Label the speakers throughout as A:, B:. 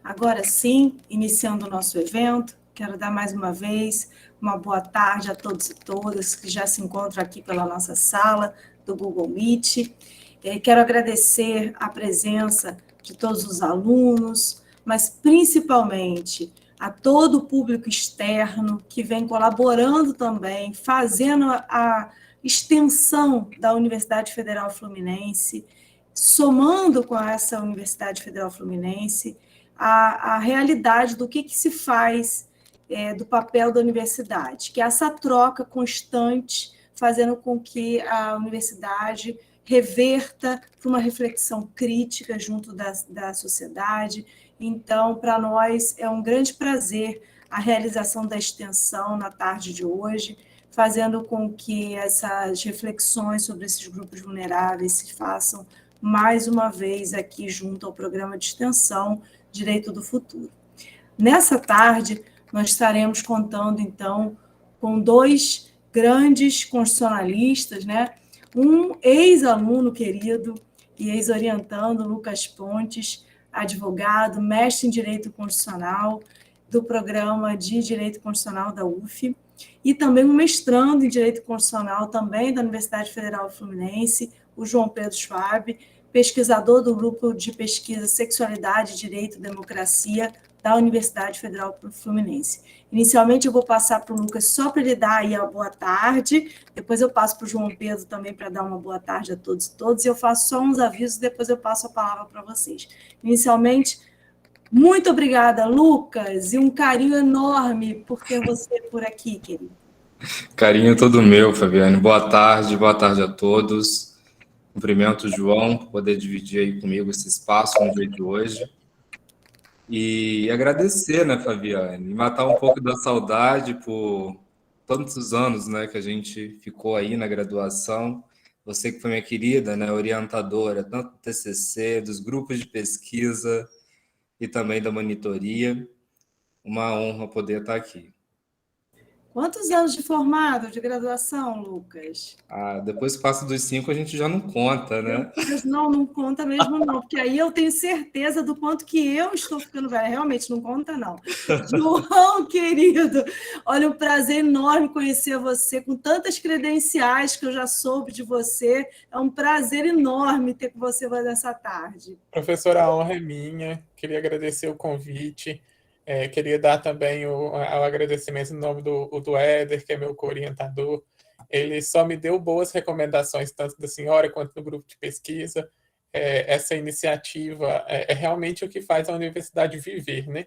A: Agora sim, iniciando o nosso evento, quero dar mais uma vez uma boa tarde a todos e todas que já se encontram aqui pela nossa sala do Google Meet. Quero agradecer a presença de todos os alunos, mas principalmente a todo o público externo que vem colaborando também, fazendo a extensão da Universidade Federal Fluminense, somando com essa Universidade Federal Fluminense a realidade do que se faz do papel da universidade, que é essa troca constante, fazendo com que a universidade reverta para uma reflexão crítica junto da sociedade. Então, para nós, é um grande prazer a realização da extensão na tarde de hoje, fazendo com que essas reflexões sobre esses grupos vulneráveis se façam mais uma vez aqui junto ao programa de extensão Direito do Futuro. Nessa tarde, nós estaremos contando, então, com dois grandes constitucionalistas, né? Um ex-aluno querido e ex-orientando, Lucas Pontes, advogado, mestre em Direito Constitucional do programa de Direito Constitucional da UF, e também um mestrando em Direito Constitucional também da Universidade Federal Fluminense, o João Pedro Schwab, pesquisador do grupo de pesquisa Sexualidade, Direito e Democracia da Universidade Federal Fluminense. Inicialmente, eu vou passar para o Lucas só para ele dar aí a boa tarde, depois eu passo para o João Pedro também para dar uma boa tarde a todos e todas, e eu faço só uns avisos, depois eu passo a palavra para vocês. Inicialmente, muito obrigada, Lucas, e um carinho enorme por ter você por aqui, querido.
B: Carinho todo meu, Fabiane. Boa tarde a todos. Cumprimento o João por poder dividir aí comigo esse espaço no dia de hoje. E agradecer, né, Fabiane? E matar um pouco da saudade por tantos anos, né, que a gente ficou aí na graduação. Você que foi minha querida, né, orientadora, tanto do TCC, dos grupos de pesquisa e também da monitoria. Uma honra poder estar aqui.
A: Quantos anos de formado, de graduação, Lucas?
B: Depois que passa dos 5, a gente já não conta, né?
A: Não conta mesmo não, porque aí eu tenho certeza do quanto que eu estou ficando velha. Realmente, não conta não. João, querido, olha, um prazer enorme conhecer você, com tantas credenciais que eu já soube de você. É um prazer enorme ter com você nessa tarde.
C: Professora, a honra é minha. Queria agradecer o convite. Queria dar também o agradecimento em nome do Éder, que é meu co-orientador. Ele só me deu boas recomendações, tanto da senhora quanto do grupo de pesquisa. Essa iniciativa é realmente o que faz a universidade viver, né?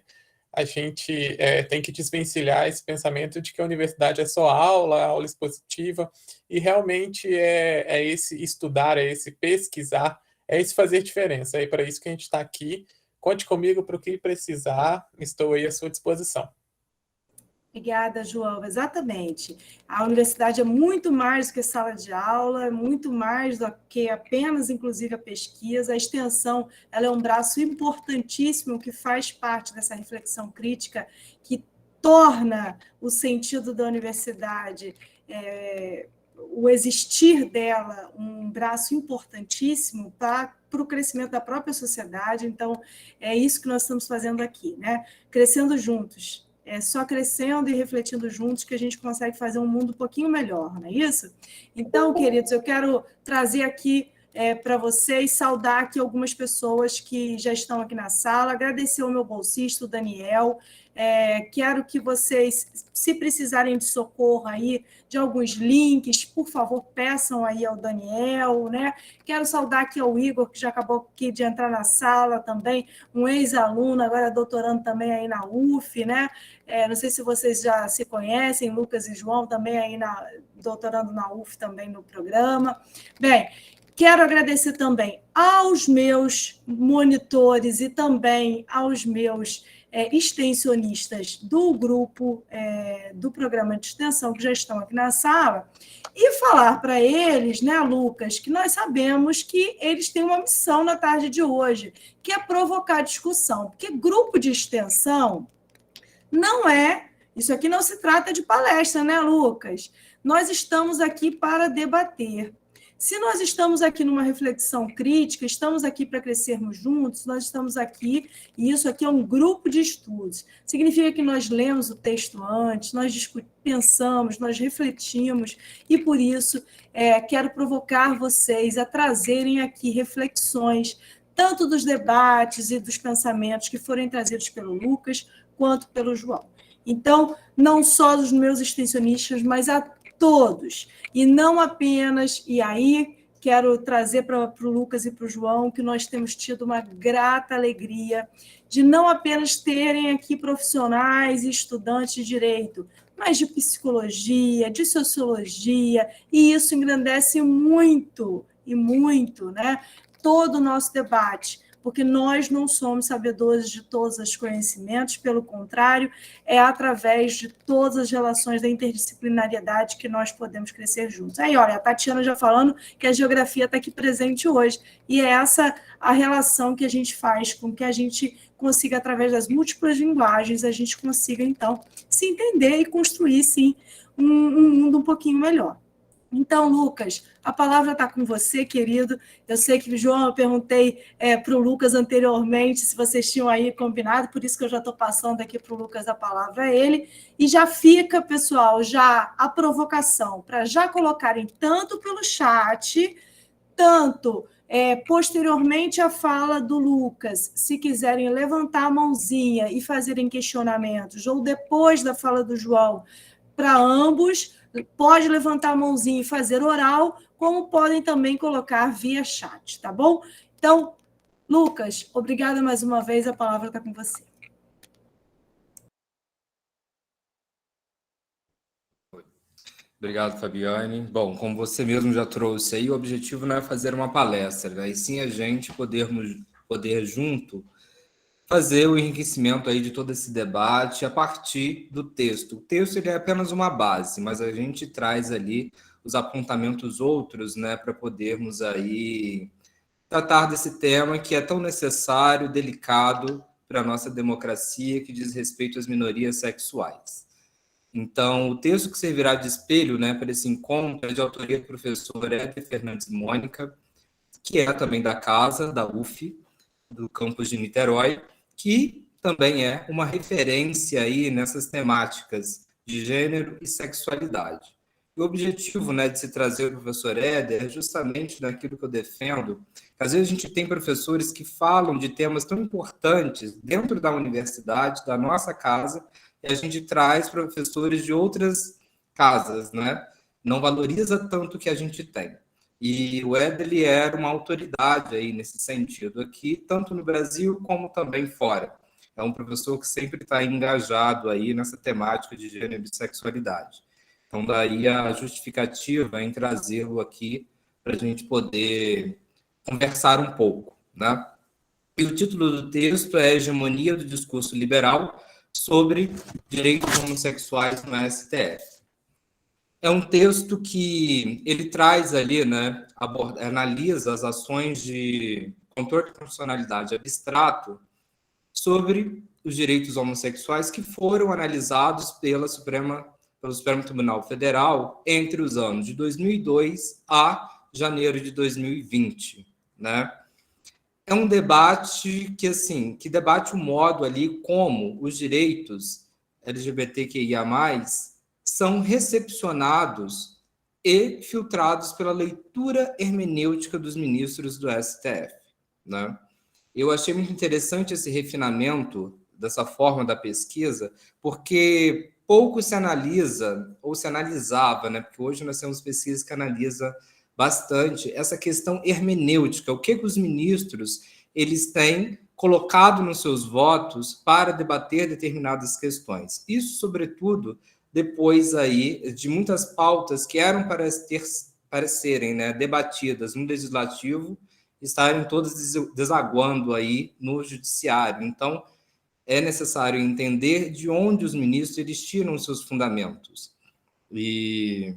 C: A gente tem que desvencilhar esse pensamento de que a universidade é só aula expositiva, e realmente é esse estudar, é esse pesquisar, é esse fazer diferença. É para isso que a gente está aqui. Conte comigo para o que precisar, estou aí à sua disposição.
A: Obrigada, João. Exatamente. A universidade é muito mais do que sala de aula, é muito mais do que apenas, inclusive, a pesquisa. A extensão, ela é um braço importantíssimo que faz parte dessa reflexão crítica que torna o sentido da universidade, o existir dela, um braço importantíssimo para o crescimento da própria sociedade. Então, é isso que nós estamos fazendo aqui, né? Crescendo juntos. É só crescendo e refletindo juntos que a gente consegue fazer um mundo um pouquinho melhor, não é isso? Então, queridos, eu quero trazer aqui para vocês, saudar aqui algumas pessoas que já estão aqui na sala, agradecer ao meu bolsista, o Daniel. Quero que vocês, se precisarem de socorro aí, de alguns links, por favor, peçam aí ao Daniel, né? Quero saudar aqui ao Igor, que já acabou aqui de entrar na sala também, um ex-aluno, agora doutorando também aí na UF, né? Não sei se vocês já se conhecem, Lucas e João também aí doutorando na UF também no programa. Bem, quero agradecer também aos meus monitores e também aos meus extensionistas do grupo do programa de extensão que já estão aqui na sala e falar para eles, né, Lucas, que nós sabemos que eles têm uma missão na tarde de hoje, que é provocar discussão, porque grupo de extensão não é... Isso aqui não se trata de palestra, né, Lucas? Nós estamos aqui para debater. Se nós estamos aqui numa reflexão crítica, estamos aqui para crescermos juntos, nós estamos aqui, e isso aqui é um grupo de estudos. Significa que nós lemos o texto antes, nós pensamos, nós refletimos, e por isso quero provocar vocês a trazerem aqui reflexões, tanto dos debates e dos pensamentos que forem trazidos pelo Lucas, quanto pelo João. Então, não só dos meus extensionistas, mas a todos, e não apenas, e aí quero trazer para o Lucas e para o João, que nós temos tido uma grata alegria de não apenas terem aqui profissionais e estudantes de direito, mas de psicologia, de sociologia, e isso engrandece muito, e muito, né, todo o nosso debate, porque nós não somos sabedores de todos os conhecimentos, pelo contrário, é através de todas as relações da interdisciplinariedade que nós podemos crescer juntos. Aí, olha, a Tatiana já falando que a geografia está aqui presente hoje, e é essa a relação que a gente faz com que a gente consiga, através das múltiplas linguagens, a gente consiga, então, se entender e construir, sim, um mundo um pouquinho melhor. Então, Lucas, a palavra está com você, querido. Eu sei que, João, eu perguntei para o Lucas anteriormente se vocês tinham aí combinado, por isso que eu já estou passando aqui para o Lucas a palavra a ele. E já fica, pessoal, já a provocação para já colocarem tanto pelo chat, tanto posteriormente à fala do Lucas, se quiserem levantar a mãozinha e fazerem questionamentos, ou depois da fala do João, para ambos, pode levantar a mãozinha e fazer oral, como podem também colocar via chat, tá bom? Então, Lucas, obrigada mais uma vez, a palavra está com você.
B: Obrigado, Fabiane. Bom, como você mesmo já trouxe aí, o objetivo não é fazer uma palestra, né? E sim a gente poder junto fazer o enriquecimento aí de todo esse debate a partir do texto. O texto ele é apenas uma base, mas a gente traz ali os apontamentos outros, né, para podermos aí tratar desse tema que é tão necessário, delicado para a nossa democracia, que diz respeito às minorias sexuais. Então, o texto que servirá de espelho, né, para esse encontro é de autoria do professor Éder Fernandes Mônica, que é também da casa, da UF, do campus de Niterói, que também é uma referência aí nessas temáticas de gênero e sexualidade. E o objetivo, né, de se trazer o professor Éder é justamente naquilo que eu defendo, que às vezes a gente tem professores que falam de temas tão importantes dentro da universidade, da nossa casa, e a gente traz professores de outras casas, né? Não valoriza tanto o que a gente tem. E o Éder era uma autoridade aí nesse sentido aqui, tanto no Brasil como também fora. É um professor que sempre está engajado aí nessa temática de gênero e sexualidade. Então, daí a justificativa em trazê-lo aqui para a gente poder conversar um pouco, né? E o título do texto é Hegemonia do Discurso Liberal sobre Direitos Homossexuais no STF. É um texto que ele traz ali, né, analisa as ações de controle de constitucionalidade abstrato sobre os direitos homossexuais que foram analisados pelo Supremo Tribunal Federal entre os anos de 2002 a janeiro de 2020, né? É um debate que, assim, que debate o modo ali como os direitos LGBTQIA+, são recepcionados e filtrados pela leitura hermenêutica dos ministros do STF, né? Eu achei muito interessante esse refinamento dessa forma da pesquisa, porque pouco se analisa, ou se analisava, né? Porque hoje nós temos pesquisas que analisam bastante essa questão hermenêutica, o que os ministros eles têm colocado nos seus votos para debater determinadas questões. Isso, sobretudo, depois aí de muitas pautas que eram para serem, né, debatidas no legislativo, estarem todas desaguando aí no judiciário. Então, é necessário entender de onde os ministros eles tiram os seus fundamentos. E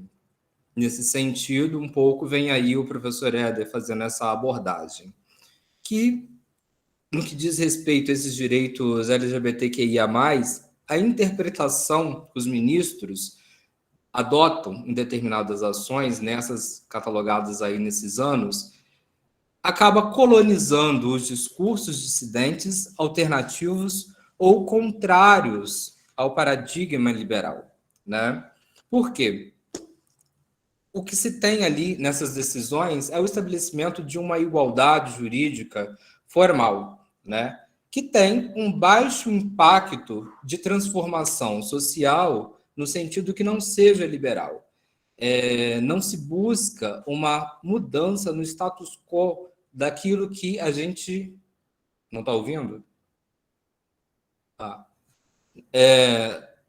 B: nesse sentido, um pouco vem aí o professor Éder fazendo essa abordagem, que, no que diz respeito a esses direitos LGBTQIA+, a interpretação que os ministros adotam em determinadas ações, nessas catalogadas aí nesses anos, acaba colonizando os discursos dissidentes, alternativos ou contrários ao paradigma liberal, né? Por quê? O que se tem ali nessas decisões é o estabelecimento de uma igualdade jurídica formal, né? Que tem um baixo impacto de transformação social no sentido que não seja liberal. Não se busca uma mudança no status quo daquilo que a gente... Não está ouvindo?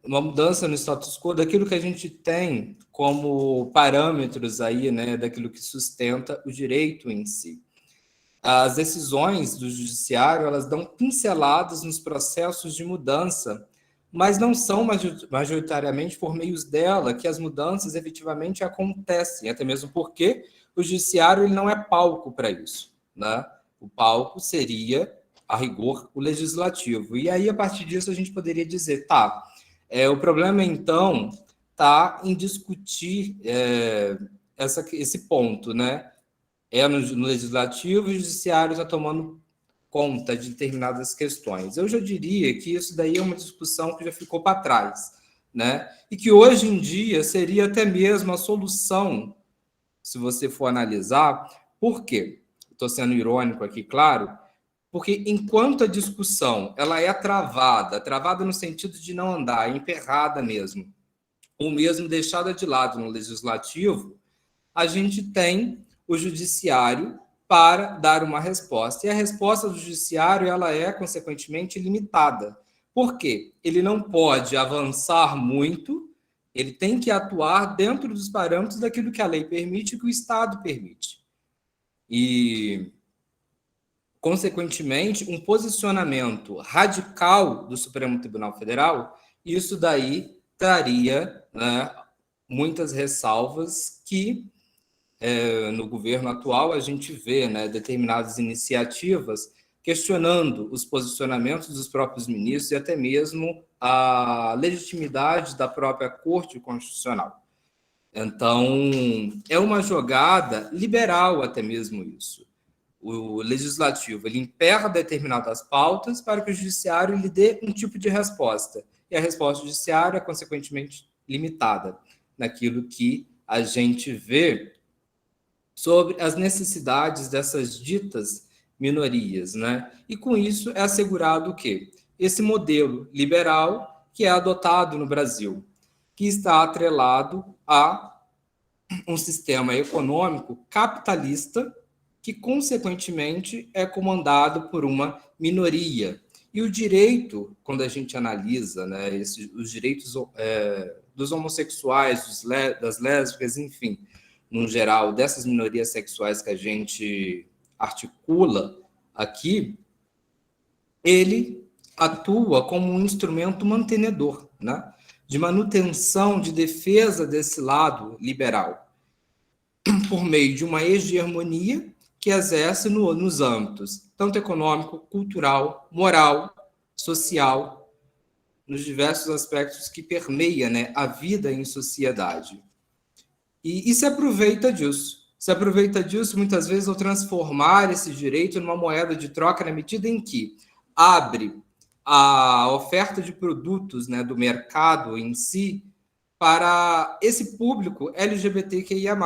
B: Uma mudança no status quo daquilo que a gente tem como parâmetros aí, né, daquilo que sustenta o direito em si. As decisões do judiciário, elas dão pinceladas nos processos de mudança, mas não são majoritariamente por meios dela que as mudanças efetivamente acontecem, até mesmo porque o judiciário ele não é palco para isso, né? O palco seria, a rigor, o legislativo. E aí, a partir disso, a gente poderia dizer, o problema, então, está em discutir esse ponto, né? No legislativo e o judiciário está tomando conta de determinadas questões. Eu já diria que isso daí é uma discussão que já ficou para trás, né? E que hoje em dia seria até mesmo a solução, se você for analisar. Por quê? Estou sendo irônico aqui, claro, porque enquanto a discussão ela é travada no sentido de não andar, emperrada mesmo, ou mesmo deixada de lado no legislativo, a gente tem o judiciário para dar uma resposta. E a resposta do judiciário ela é, consequentemente, limitada. Por quê? Ele não pode avançar muito, ele tem que atuar dentro dos parâmetros daquilo que a lei permite e que o Estado permite. E, consequentemente, um posicionamento radical do Supremo Tribunal Federal, isso daí traria, né, muitas ressalvas que no governo atual a gente vê, né, determinadas iniciativas questionando os posicionamentos dos próprios ministros e até mesmo a legitimidade da própria Corte Constitucional. Então, é uma jogada liberal até mesmo isso. O legislativo ele emperra determinadas pautas para que o judiciário lhe dê um tipo de resposta. E a resposta do judiciário é, consequentemente, limitada naquilo que a gente vê sobre as necessidades dessas ditas minorias, né? E com isso é assegurado o quê? Esse modelo liberal que é adotado no Brasil, que está atrelado a um sistema econômico capitalista que, consequentemente, é comandado por uma minoria. E o direito, quando a gente analisa, né, os direitos dos homossexuais, das lésbicas, enfim, no geral, dessas minorias sexuais que a gente articula aqui, ele atua como um instrumento mantenedor, né, de manutenção, de defesa desse lado liberal, por meio de uma hegemonia que exerce nos âmbitos tanto econômico, cultural, moral, social, nos diversos aspectos que permeiam, né, a vida em sociedade. E se aproveita disso. Se aproveita disso, muitas vezes, ao transformar esse direito numa moeda de troca, na medida em que abre a oferta de produtos, né, do mercado em si para esse público LGBTQIA+,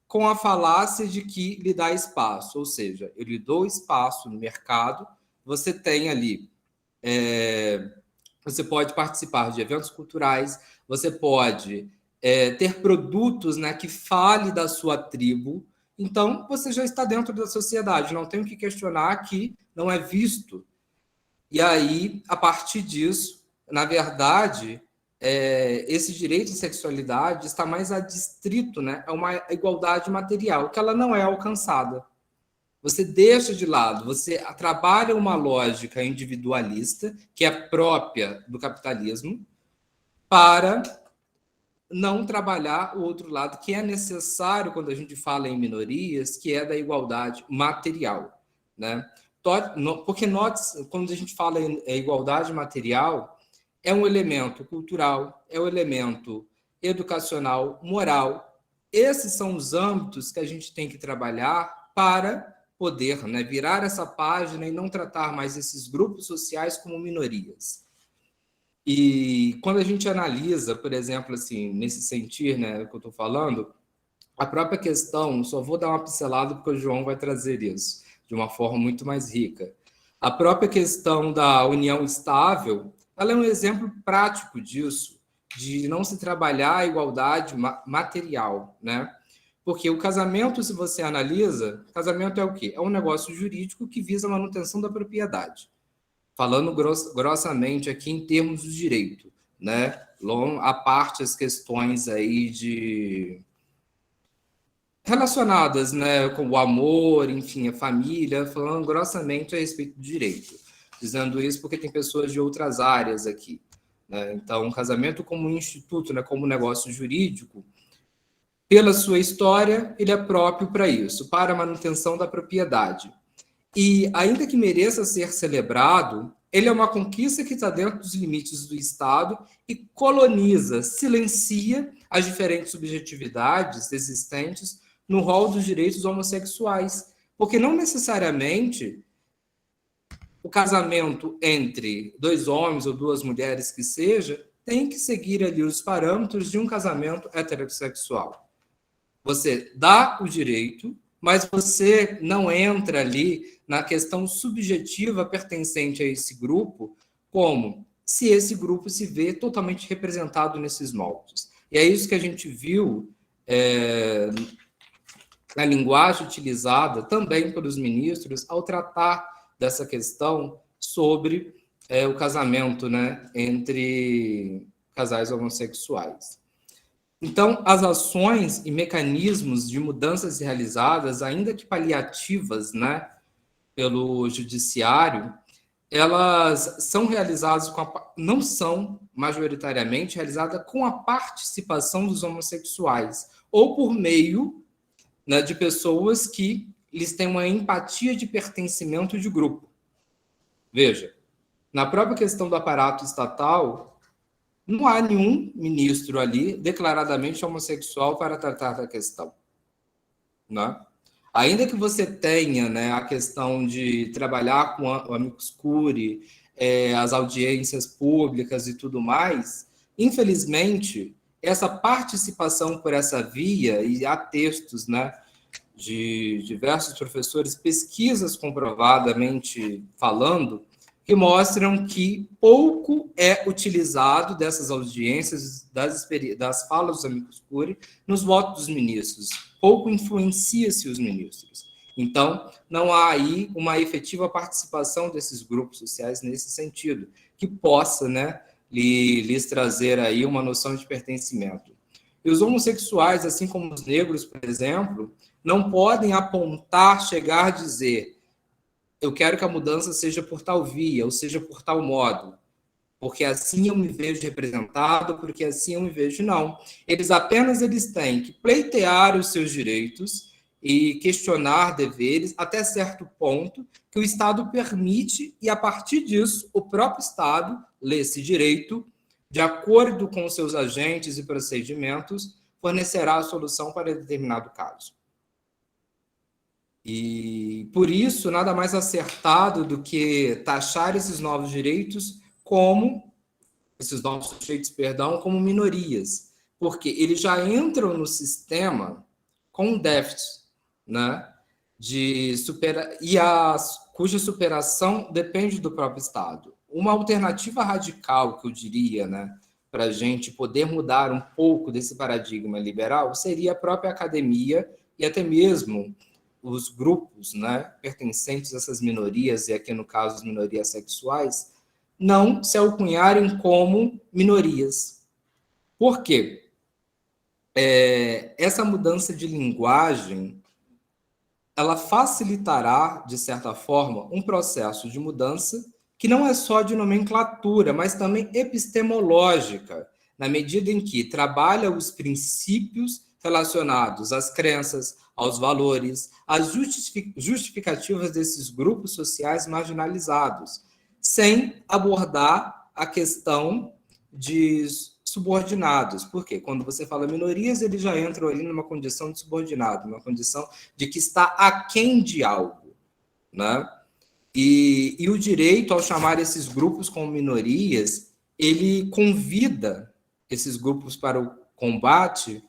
B: com a falácia de que lhe dá espaço. Ou seja, eu lhe dou espaço no mercado, você tem ali... você pode participar de eventos culturais, você pode... ter produtos, né, que fale da sua tribo, então você já está dentro da sociedade, não tem o que questionar que não é visto. E aí, a partir disso, na verdade, esse direito de sexualidade está mais adstrito, né, a uma igualdade material, que ela não é alcançada. Você deixa de lado, você trabalha uma lógica individualista, que é própria do capitalismo, para não trabalhar o outro lado, que é necessário quando a gente fala em minorias, que é da igualdade material, né? Porque quando a gente fala em igualdade material, é um elemento cultural, é um elemento educacional, moral. Esses são os âmbitos que a gente tem que trabalhar para poder, né, virar essa página e não tratar mais esses grupos sociais como minorias. E quando a gente analisa, por exemplo, assim, nesse sentir, né, que eu estou falando, a própria questão, só vou dar uma pincelada porque o João vai trazer isso de uma forma muito mais rica. A própria questão da união estável, ela é um exemplo prático disso, de não se trabalhar a igualdade material, né? Porque o casamento, se você analisa, casamento é o quê? É um negócio jurídico que visa a manutenção da propriedade. Falando grossamente aqui em termos do direito, né? A parte as questões aí de relacionadas, né, com o amor, enfim, a família, falando grossamente a respeito do direito. Dizendo isso porque tem pessoas de outras áreas aqui, né? Então, o casamento como instituto, né, como negócio jurídico, pela sua história, ele é próprio para isso, para a manutenção da propriedade. E, ainda que mereça ser celebrado, ele é uma conquista que está dentro dos limites do Estado e coloniza, silencia as diferentes subjetividades existentes no rol dos direitos homossexuais. Porque não necessariamente o casamento entre dois homens ou duas mulheres que seja tem que seguir ali os parâmetros de um casamento heterossexual. Você dá o direito, mas você não entra ali na questão subjetiva pertencente a esse grupo, como se esse grupo se vê totalmente representado nesses moldes. E é isso que a gente viu na linguagem utilizada também pelos ministros ao tratar dessa questão sobre o casamento, né, entre casais homossexuais. Então, as ações e mecanismos de mudanças realizadas, ainda que paliativas, né, pelo judiciário, elas são realizadas não são majoritariamente realizadas com a participação dos homossexuais ou por meio, né, de pessoas que eles têm uma empatia de pertencimento de grupo. Veja, na própria questão do aparato estatal, não há nenhum ministro ali declaradamente homossexual para tratar da questão, né? Ainda que você tenha, né, a questão de trabalhar com o amicus curiae, as audiências públicas e tudo mais, infelizmente, essa participação por essa via, e há textos, né, de diversos professores, pesquisas comprovadamente falando, que mostram que pouco é utilizado dessas audiências, das falas dos amicus curiae, nos votos dos ministros. Pouco influencia-se os ministros. Então, não há aí uma efetiva participação desses grupos sociais nesse sentido, que possa, né, lhes trazer aí uma noção de pertencimento. E os homossexuais, assim como os negros, por exemplo, não podem apontar, chegar a dizer: eu quero que a mudança seja por tal via, ou seja por tal modo, porque assim eu me vejo representado, porque assim eu me vejo. Não. Eles têm que pleitear os seus direitos e questionar deveres até certo ponto que o Estado permite, e a partir disso o próprio Estado lê esse direito, de acordo com os seus agentes e procedimentos, fornecerá a solução para determinado caso. E, por isso, nada mais acertado do que taxar esses novos direitos como minorias, porque eles já entram no sistema com um déficit, né, cuja superação depende do próprio Estado. Uma alternativa radical, que eu diria, né, para a gente poder mudar um pouco desse paradigma liberal, seria a própria academia e até mesmo os grupos, né, pertencentes a essas minorias, e aqui no caso as minorias sexuais, não se alcunharem como minorias. Por quê? Essa mudança de linguagem, ela facilitará, de certa forma, um processo de mudança que não é só de nomenclatura, mas também epistemológica, na medida em que trabalha os princípios relacionados às crenças, aos valores, às justificativas desses grupos sociais marginalizados, sem abordar a questão de subordinados. Por quê? Quando você fala minorias, eles já entram ali numa condição de subordinado, numa condição de que está aquém de algo, né? E o direito, ao chamar esses grupos como minorias, ele convida esses grupos para o combate,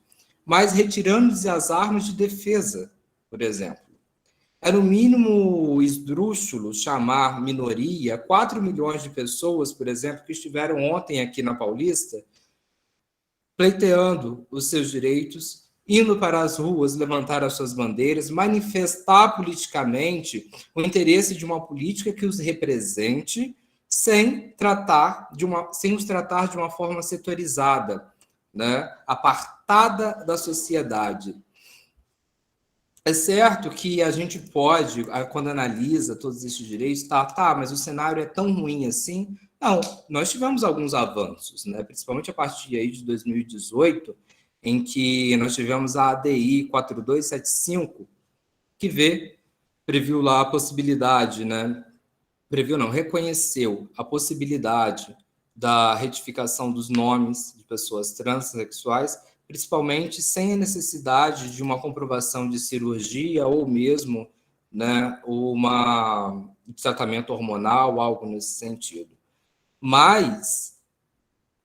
B: mas retirando-lhes as armas de defesa, por exemplo. É no mínimo esdrúxulo chamar minoria 4 milhões de pessoas, por exemplo, que estiveram ontem aqui na Paulista, pleiteando os seus direitos, indo para as ruas levantar as suas bandeiras, manifestar politicamente o interesse de uma política que os represente, sem os tratar de uma forma setorizada, né? Apartada da sociedade. É certo que a gente pode, quando analisa todos esses direitos, mas o cenário é tão ruim assim. Não, nós tivemos alguns avanços, né? Principalmente a partir aí de 2018, em que nós tivemos a ADI 4275, que previu lá a possibilidade, né? Reconheceu a possibilidade da retificação dos nomes de pessoas transexuais, principalmente sem a necessidade de uma comprovação de cirurgia ou mesmo, né, de tratamento hormonal, algo nesse sentido. Mas,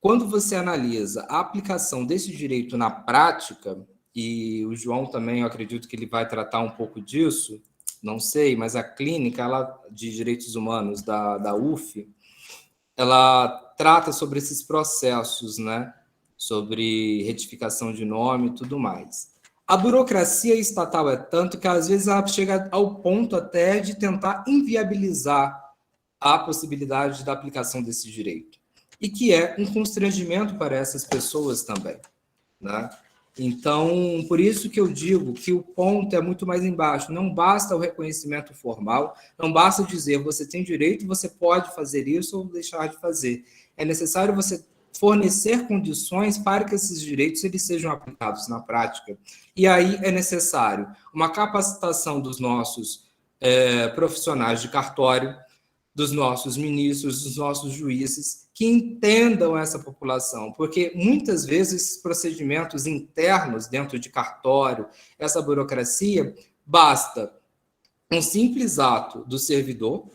B: quando você analisa a aplicação desse direito na prática, e o João também, eu acredito que ele vai tratar um pouco disso, não sei, mas a clínica de direitos humanos da UF, ela trata sobre esses processos, né? Sobre retificação de nome e tudo mais. A burocracia estatal é tanto que, às vezes, ela chega ao ponto até de tentar inviabilizar a possibilidade da aplicação desse direito. E que é um constrangimento para essas pessoas também, né? Então, por isso que eu digo que o ponto é muito mais embaixo. Não basta o reconhecimento formal, não basta dizer você tem direito, você pode fazer isso ou deixar de fazer. É necessário você fornecer condições para que esses direitos eles sejam aplicados na prática. E aí é necessário uma capacitação dos nossos profissionais de cartório, dos nossos ministros, dos nossos juízes, que entendam essa população, porque muitas vezes esses procedimentos internos dentro de cartório, essa burocracia, basta um simples ato do servidor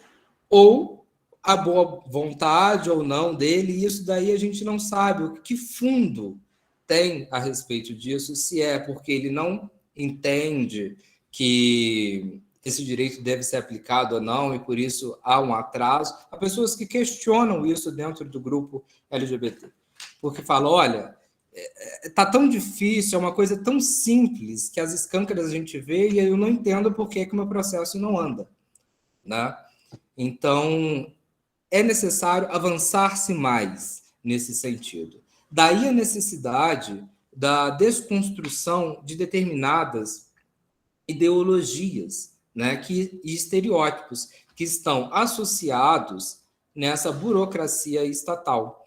B: ou a boa vontade ou não dele, e isso daí a gente não sabe o que fundo tem a respeito disso, se é porque ele não entende que esse direito deve ser aplicado ou não, e por isso há um atraso. Há pessoas que questionam isso dentro do grupo LGBT, porque falam, olha, está tão difícil, é uma coisa tão simples, que as escâncaras a gente vê e eu não entendo por que o meu processo não anda, né? Então, é necessário avançar-se mais nesse sentido. Daí a necessidade da desconstrução de determinadas ideologias, né, e estereótipos que estão associados nessa burocracia estatal.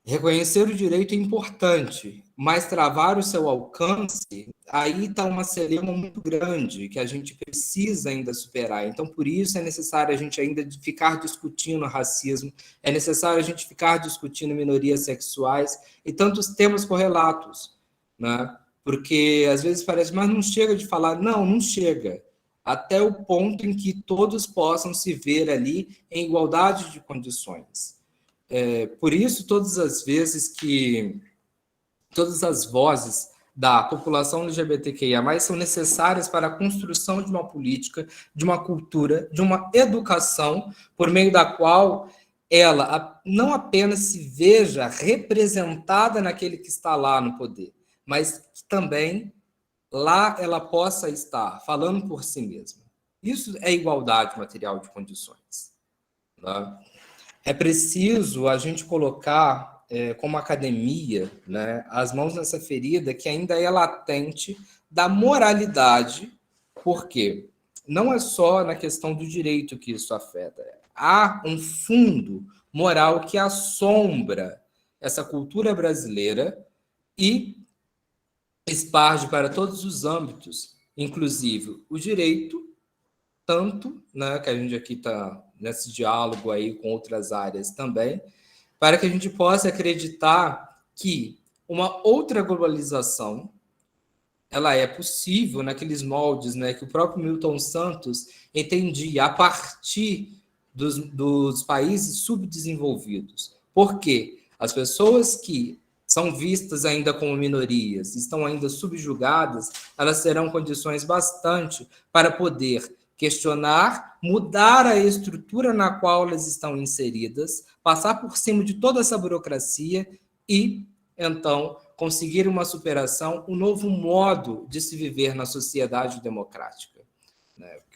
B: Reconhecer o direito é importante, mas travar o seu alcance, aí está uma celeuma muito grande que a gente precisa ainda superar. Então, por isso é necessário a gente ainda ficar discutindo racismo, é necessário a gente ficar discutindo minorias sexuais e tantos temas correlatos, né? Porque às vezes parece, mas não chega de falar, não chega, até o ponto em que todos possam se ver ali em igualdade de condições. Por isso, todas as vozes da população LGBTQIA+, são necessárias para a construção de uma política, de uma cultura, de uma educação, por meio da qual ela não apenas se veja representada naquele que está lá no poder, mas que também lá ela possa estar falando por si mesma. Isso é igualdade material de condições, né? É preciso a gente colocar, como academia, né, as mãos nessa ferida que ainda é latente da moralidade, porque não é só na questão do direito que isso afeta. Há um fundo moral que assombra essa cultura brasileira e esparge para todos os âmbitos, inclusive o direito, tanto, né, que a gente aqui está nesse diálogo aí com outras áreas também, para que a gente possa acreditar que uma outra globalização ela é possível naqueles moldes, né, que o próprio Milton Santos entendia a partir dos países subdesenvolvidos. Por quê? As pessoas que são vistas ainda como minorias, estão ainda subjugadas, elas terão condições bastante para poder questionar, mudar a estrutura na qual elas estão inseridas, passar por cima de toda essa burocracia e, então, conseguir uma superação, um novo modo de se viver na sociedade democrática.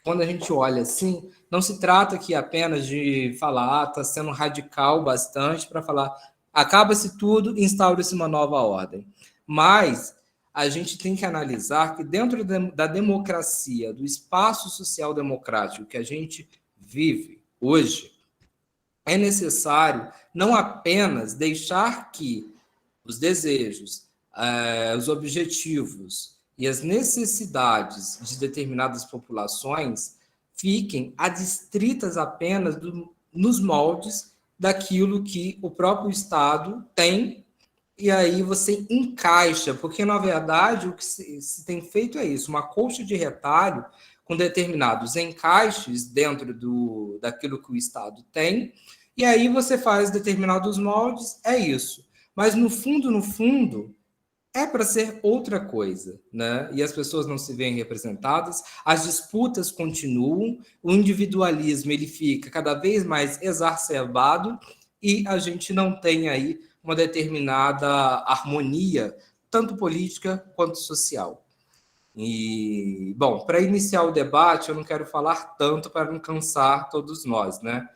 B: Quando a gente olha assim, não se trata aqui apenas de falar, está sendo radical bastante para falar, acaba-se tudo, instaura-se uma nova ordem. Mas a gente tem que analisar que dentro da democracia, do espaço social democrático que a gente vive hoje, é necessário não apenas deixar que os desejos, os objetivos e as necessidades de determinadas populações fiquem adstritas apenas nos moldes daquilo que o próprio Estado tem, e aí você encaixa, porque, na verdade, o que se tem feito é isso, uma colcha de retalho com determinados encaixes dentro daquilo que o Estado tem, e aí você faz determinados moldes, é isso. Mas, no fundo, é para ser outra coisa, né? E as pessoas não se veem representadas, as disputas continuam, o individualismo ele fica cada vez mais exacerbado e a gente não tem aí uma determinada harmonia, tanto política quanto social. E, bom, para iniciar o debate, eu não quero falar tanto para não cansar todos nós, né?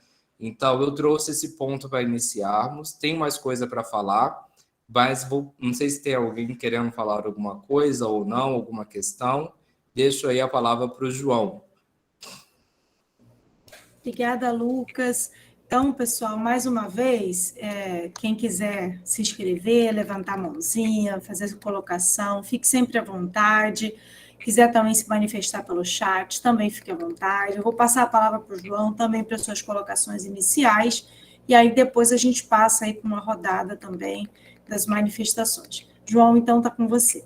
B: Então, eu trouxe esse ponto para iniciarmos, tem mais coisa para falar, mas não sei se tem alguém querendo falar alguma coisa ou não, alguma questão. Deixo aí a palavra para o João.
A: Obrigada, Lucas. Então, pessoal, mais uma vez, quem quiser se inscrever, levantar a mãozinha, fazer a colocação, fique sempre à vontade. Quiser também se manifestar pelo chat, também fique à vontade. Eu vou passar a palavra para o João, também para as suas colocações iniciais, e aí depois a gente passa aí com uma rodada também das manifestações. João, então, está com você.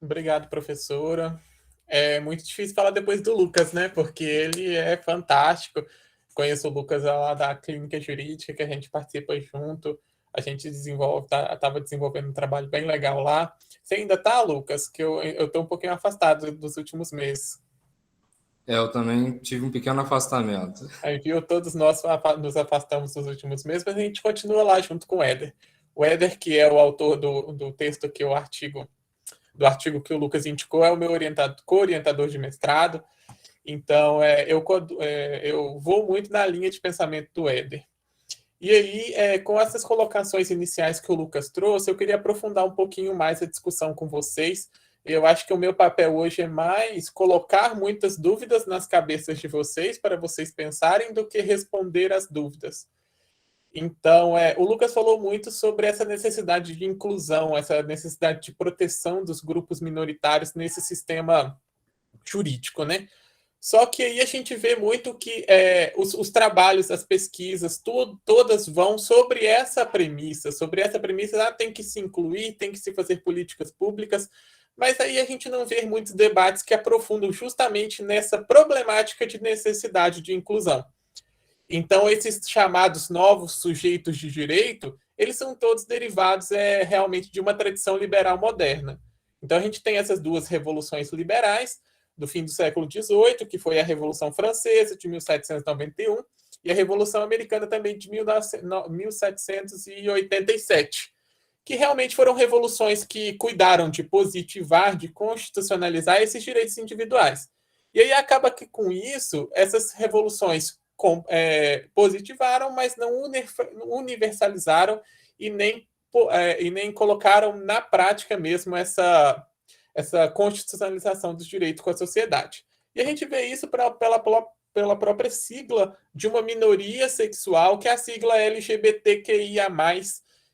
C: Obrigado, professora. É muito difícil falar depois do Lucas, né? Porque ele é fantástico. Conheço o Lucas lá da Clínica Jurídica, que a gente participa junto. A gente estava desenvolvendo um trabalho bem legal lá. Você ainda está, Lucas? Que eu estou um pouquinho afastado dos últimos meses.
B: Eu também tive um pequeno afastamento.
C: Aí, viu? Todos nós nos afastamos dos últimos meses, mas a gente continua lá junto com o Éder. O Éder, que é o autor do texto que o artigo que o Lucas indicou, é o meu co-orientador de mestrado. Então, eu vou muito na linha de pensamento do Éder. E aí, com essas colocações iniciais que o Lucas trouxe, eu queria aprofundar um pouquinho mais a discussão com vocês. Eu acho que o meu papel hoje é mais colocar muitas dúvidas nas cabeças de vocês, para vocês pensarem, do que responder às dúvidas. Então, o Lucas falou muito sobre essa necessidade de inclusão, essa necessidade de proteção dos grupos minoritários nesse sistema jurídico, né? Só que aí a gente vê muito que os trabalhos, as pesquisas, todas vão sobre essa premissa, tem que se incluir, tem que se fazer políticas públicas, mas aí a gente não vê muitos debates que aprofundam justamente nessa problemática de necessidade de inclusão. Então, esses chamados novos sujeitos de direito, eles são todos derivados realmente de uma tradição liberal moderna. Então, a gente tem essas duas revoluções liberais, do fim do século XVIII, que foi a Revolução Francesa, de 1791, e a Revolução Americana também, de 1787, que realmente foram revoluções que cuidaram de positivar, de constitucionalizar esses direitos individuais. E aí acaba que, com isso, essas revoluções positivaram, mas não universalizaram e nem colocaram na prática mesmo essa constitucionalização dos direitos com a sociedade. E a gente vê isso pela própria sigla de uma minoria sexual, que é a sigla LGBTQIA+,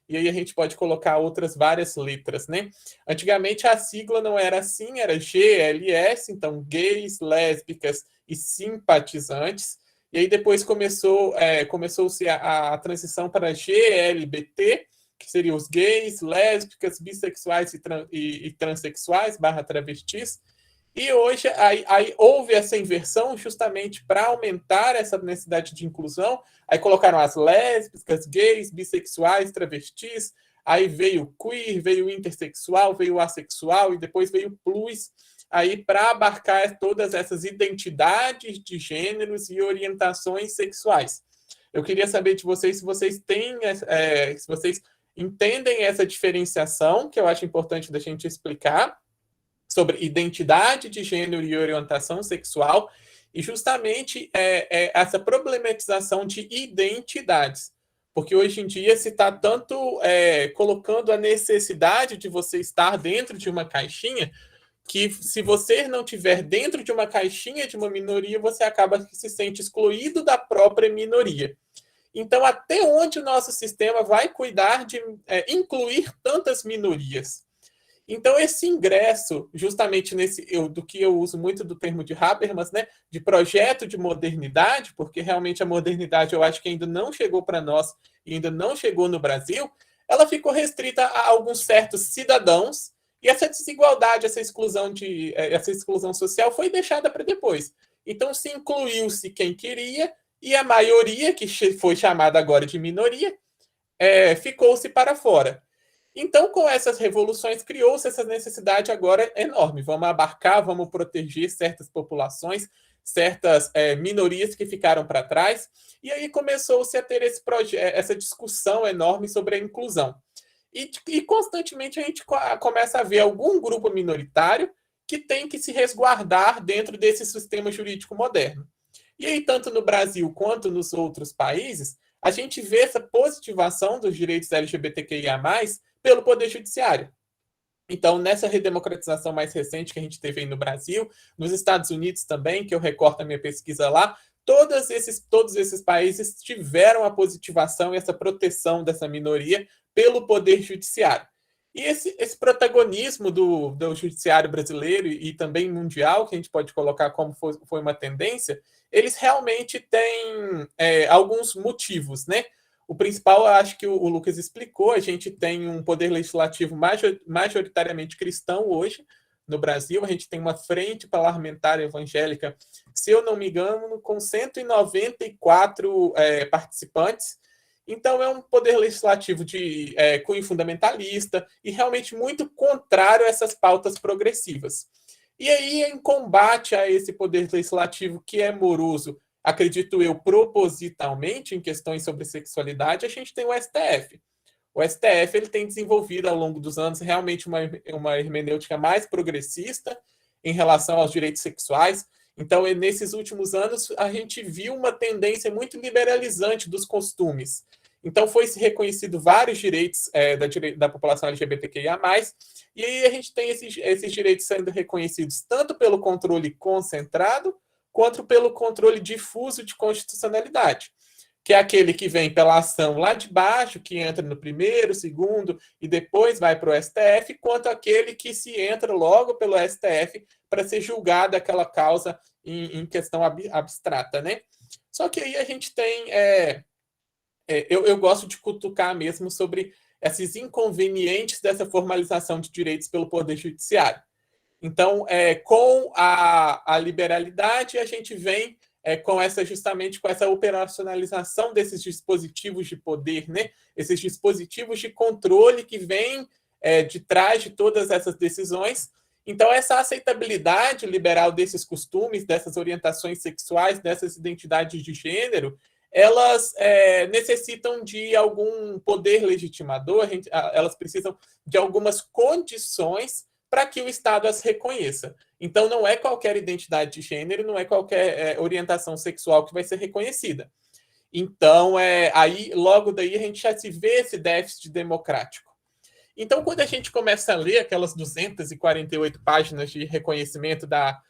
C: e aí a gente pode colocar outras várias letras, né? Antigamente a sigla não era assim, era GLS, então gays, lésbicas e simpatizantes. E e aí depois começou-se a transição para GLBT, que seriam os gays, lésbicas, bissexuais e transexuais, /travestis. E hoje aí houve essa inversão justamente para aumentar essa necessidade de inclusão. Aí colocaram as lésbicas, gays, bissexuais, travestis. Aí veio queer, veio intersexual, veio assexual e depois veio plus, aí para abarcar todas essas identidades de gêneros e orientações sexuais. Eu queria saber de vocês se vocês têm, se vocês entendem essa diferenciação, que eu acho importante da gente explicar, sobre identidade de gênero e orientação sexual, e justamente essa problematização de identidades. Porque hoje em dia se está tanto colocando a necessidade de você estar dentro de uma caixinha, que se você não estiver dentro de uma caixinha de uma minoria, você acaba que se sente excluído da própria minoria. Então, até onde o nosso sistema vai cuidar de incluir tantas minorias? Então, esse ingresso, justamente do que eu uso muito do termo de Habermas, né, de projeto de modernidade, porque realmente a modernidade eu acho que ainda não chegou para nós e ainda não chegou no Brasil, ela ficou restrita a alguns certos cidadãos, e essa desigualdade, essa exclusão social foi deixada para depois. Então, se incluiu-se quem queria, e a maioria, que foi chamada agora de minoria, ficou-se para fora. Então, com essas revoluções, criou-se essa necessidade agora enorme. Vamos abarcar, vamos proteger certas populações, certas minorias que ficaram para trás. E aí começou-se a ter essa discussão enorme sobre a inclusão. E constantemente a gente começa a ver algum grupo minoritário que tem que se resguardar dentro desse sistema jurídico moderno. E aí, tanto no Brasil quanto nos outros países, a gente vê essa positivação dos direitos LGBTQIA+, pelo Poder Judiciário. Então, nessa redemocratização mais recente que a gente teve aí no Brasil, nos Estados Unidos também, que eu recorto a minha pesquisa lá, todos esses países tiveram a positivação e essa proteção dessa minoria pelo Poder Judiciário. E esse protagonismo do judiciário brasileiro e também mundial, que a gente pode colocar como foi uma tendência, eles realmente têm alguns motivos, né? O principal, eu acho que o Lucas explicou, a gente tem um poder legislativo majoritariamente cristão hoje no Brasil, a gente tem uma frente parlamentar evangélica, se eu não me engano, com 194 participantes. Então, é um poder legislativo de cunho fundamentalista e realmente muito contrário a essas pautas progressivas. E aí, em combate a esse poder legislativo que é moroso, acredito eu, propositalmente, em questões sobre sexualidade, a gente tem o STF. O STF ele tem desenvolvido, ao longo dos anos, realmente uma hermenêutica mais progressista em relação aos direitos sexuais. Então, nesses últimos anos, a gente viu uma tendência muito liberalizante dos costumes. Então, foi-se reconhecido vários direitos da população LGBTQIA+, e aí a gente tem esses direitos sendo reconhecidos tanto pelo controle concentrado, quanto pelo controle difuso de constitucionalidade, que é aquele que vem pela ação lá de baixo, que entra no primeiro, segundo, e depois vai para o STF, quanto aquele que se entra logo pelo STF para ser julgada aquela causa em questão abstrata, né? Só que aí a gente tem... eu gosto de cutucar mesmo sobre esses inconvenientes dessa formalização de direitos pelo Poder Judiciário. Então, com a liberalidade, a gente vem justamente com essa operacionalização desses dispositivos de poder, né? Esses dispositivos de controle que vêm de trás de todas essas decisões. Então, essa aceitabilidade liberal desses costumes, dessas orientações sexuais, dessas identidades de gênero, elas necessitam de algum poder legitimador, elas precisam de algumas condições para que o Estado as reconheça. Então, não é qualquer identidade de gênero, não é qualquer orientação sexual que vai ser reconhecida. Então, aí, logo daí, a gente já se vê esse déficit democrático. Então, quando a gente começa a ler aquelas 248 páginas de reconhecimento da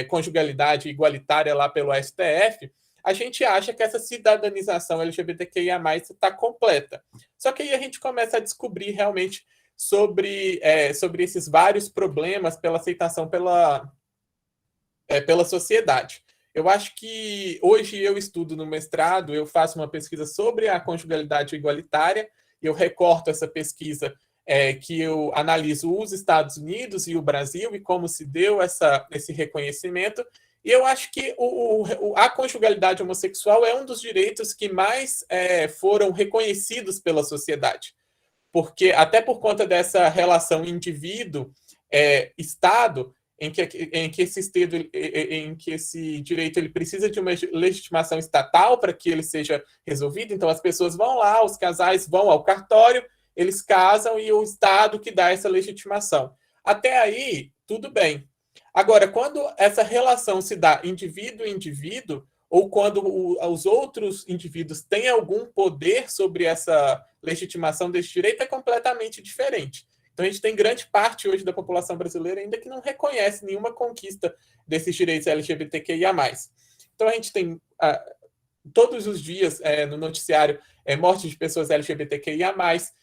C: conjugalidade igualitária lá pelo STF, a gente acha que essa cidadanização LGBTQIA+, está completa. Só que aí a gente começa a descobrir realmente sobre esses vários problemas pela aceitação pela sociedade. Eu acho que hoje eu estudo no mestrado, eu faço uma pesquisa sobre a conjugalidade igualitária, eu recorto essa pesquisa que eu analiso os Estados Unidos e o Brasil e como se deu esse reconhecimento. E eu acho que a conjugalidade homossexual é um dos direitos que mais foram reconhecidos pela sociedade. Porque, até por conta dessa relação indivíduo-Estado, em que esse direito ele precisa de uma legitimação estatal para que ele seja resolvido. Então, as pessoas vão lá, os casais vão ao cartório, eles casam e o Estado que dá essa legitimação. Até aí, tudo bem. Agora, quando essa relação se dá indivíduo-indivíduo, ou quando os outros indivíduos têm algum poder sobre essa legitimação desse direito, é completamente diferente. Então, a gente tem grande parte hoje da população brasileira ainda que não reconhece nenhuma conquista desses direitos LGBTQIA+. Então, a gente tem todos os dias no noticiário morte de pessoas LGBTQIA+,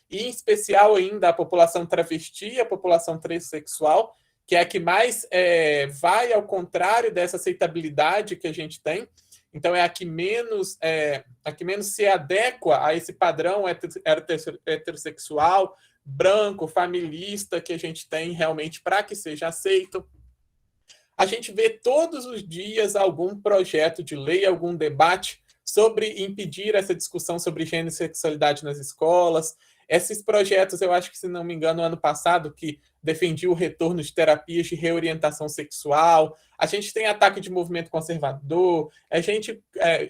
C: e em especial ainda a população travesti e a população transexual, que é a que mais vai ao contrário dessa aceitabilidade que a gente tem. Então, é a que menos se adequa a esse padrão heterossexual, branco, familista, que a gente tem realmente para que seja aceito. A gente vê todos os dias algum projeto de lei, algum debate sobre impedir essa discussão sobre gênero e sexualidade nas escolas. Esses projetos, eu acho que, se não me engano, no ano passado, que defendia o retorno de terapias de reorientação sexual. A gente tem ataque de movimento conservador, a gente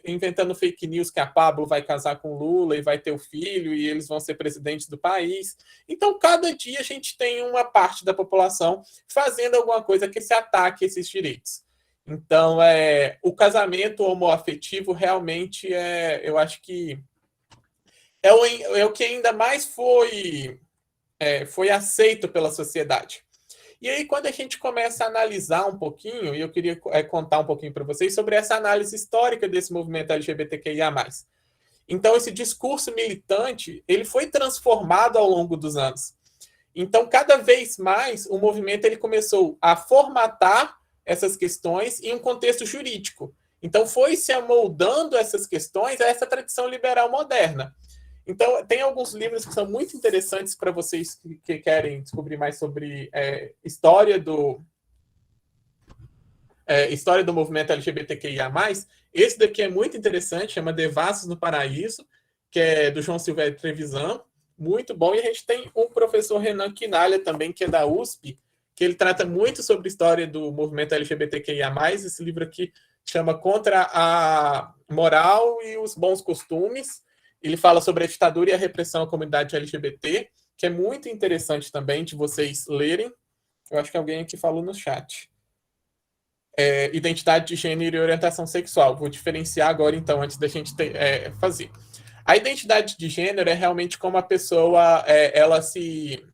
C: inventando fake news que a Pablo vai casar com Lula e vai ter o filho e eles vão ser presidentes do país. Então, cada dia a gente tem uma parte da população fazendo alguma coisa que se ataque esses direitos. Então, o casamento homoafetivo realmente eu acho que é o que ainda mais foi aceito pela sociedade. E aí, quando a gente começa a analisar um pouquinho, e eu queria contar um pouquinho para vocês sobre essa análise histórica desse movimento LGBTQIA+. Então, esse discurso militante, ele foi transformado ao longo dos anos. Então, cada vez mais, o movimento ele começou a formatar essas questões em um contexto jurídico. Então, foi se amoldando essas questões a essa tradição liberal moderna. Então, tem alguns livros que são muito interessantes para vocês que querem descobrir mais sobre história do movimento LGBTQIA+. Esse daqui é muito interessante, chama Devassos no Paraíso, que é do João Silvério Trevisan, muito bom. E a gente tem o professor Renan Quinalha também, que é da USP, que ele trata muito sobre a história do movimento LGBTQIA+. Esse livro aqui chama Contra a Moral e os Bons Costumes. Ele fala sobre a ditadura e a repressão à comunidade LGBT, que é muito interessante também de vocês lerem. Eu acho que alguém aqui falou no chat. Identidade de gênero e orientação sexual. Vou diferenciar agora, então, antes da gente fazer. A identidade de gênero é realmente como a pessoa ela se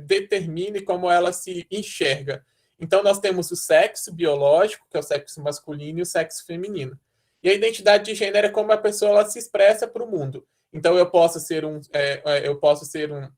C: determina e como ela se enxerga. Então, nós temos o sexo biológico, que é o sexo masculino, e o sexo feminino. E a identidade de gênero é como a pessoa ela se expressa para o mundo. Então, eu posso ser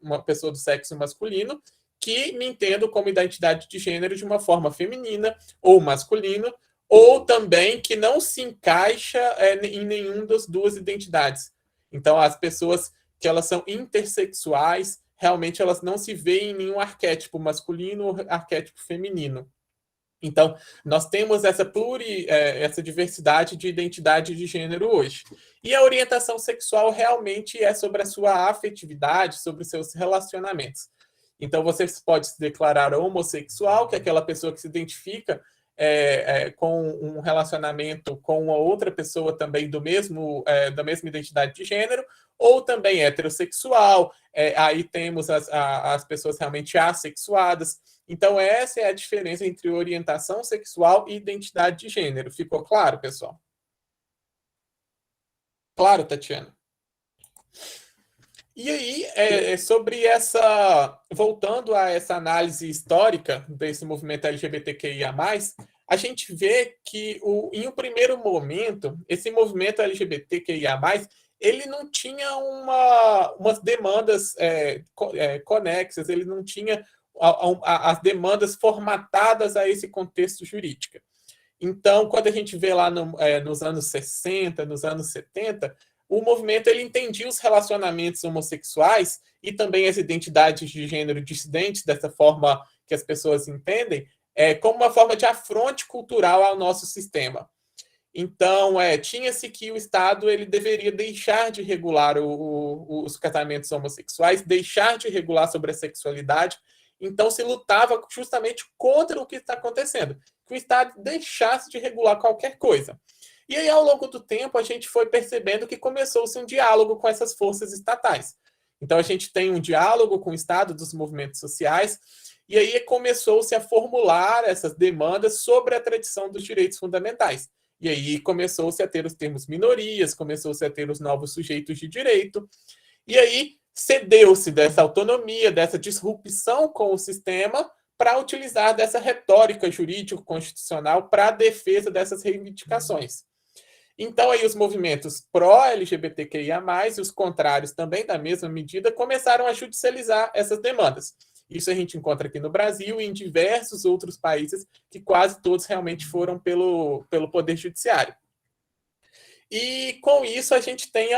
C: uma pessoa do sexo masculino que me entendo como identidade de gênero de uma forma feminina ou masculina, ou também que não se encaixa em nenhuma das duas identidades. Então, as pessoas que elas são intersexuais, realmente elas não se veem em nenhum arquétipo masculino ou arquétipo feminino. Então, nós temos essa diversidade de identidade de gênero hoje. E a orientação sexual realmente é sobre a sua afetividade, sobre os seus relacionamentos. Então, você pode se declarar homossexual, que é aquela pessoa que se identifica com um relacionamento com uma outra pessoa também da mesma identidade de gênero, ou também heterossexual. Aí temos as pessoas realmente assexuadas. Então, essa é a diferença entre orientação sexual e identidade de gênero. Ficou claro, pessoal? Claro, Tatiana? E aí, voltando a essa análise histórica desse movimento LGBTQIA+, a gente vê que, em um primeiro momento, esse movimento LGBTQIA+, ele não tinha umas demandas conexas, ele não tinha as demandas formatadas a esse contexto jurídico. Então, quando a gente vê lá nos anos 60, nos anos 70, o movimento ele entendia os relacionamentos homossexuais e também as identidades de gênero dissidentes, dessa forma que as pessoas entendem, como uma forma de afronte cultural ao nosso sistema. Então, tinha-se que o Estado ele deveria deixar de regular os casamentos homossexuais, deixar de regular sobre a sexualidade. Então, se lutava justamente contra o que está acontecendo, que o Estado deixasse de regular qualquer coisa. E aí, ao longo do tempo, a gente foi percebendo que começou-se um diálogo com essas forças estatais. Então, a gente tem um diálogo com o Estado dos movimentos sociais, e aí começou-se a formular essas demandas sobre a tradição dos direitos fundamentais. E aí começou-se a ter os termos minorias, começou-se a ter os novos sujeitos de direito, e aí cedeu-se dessa autonomia, dessa disrupção com o sistema, para utilizar dessa retórica jurídico-constitucional para a defesa dessas reivindicações. Então, aí os movimentos pró-LGBTQIA+, e os contrários também, da mesma medida, começaram a judicializar essas demandas. Isso a gente encontra aqui no Brasil e em diversos outros países, que quase todos realmente foram pelo Poder Judiciário. E com isso a gente tem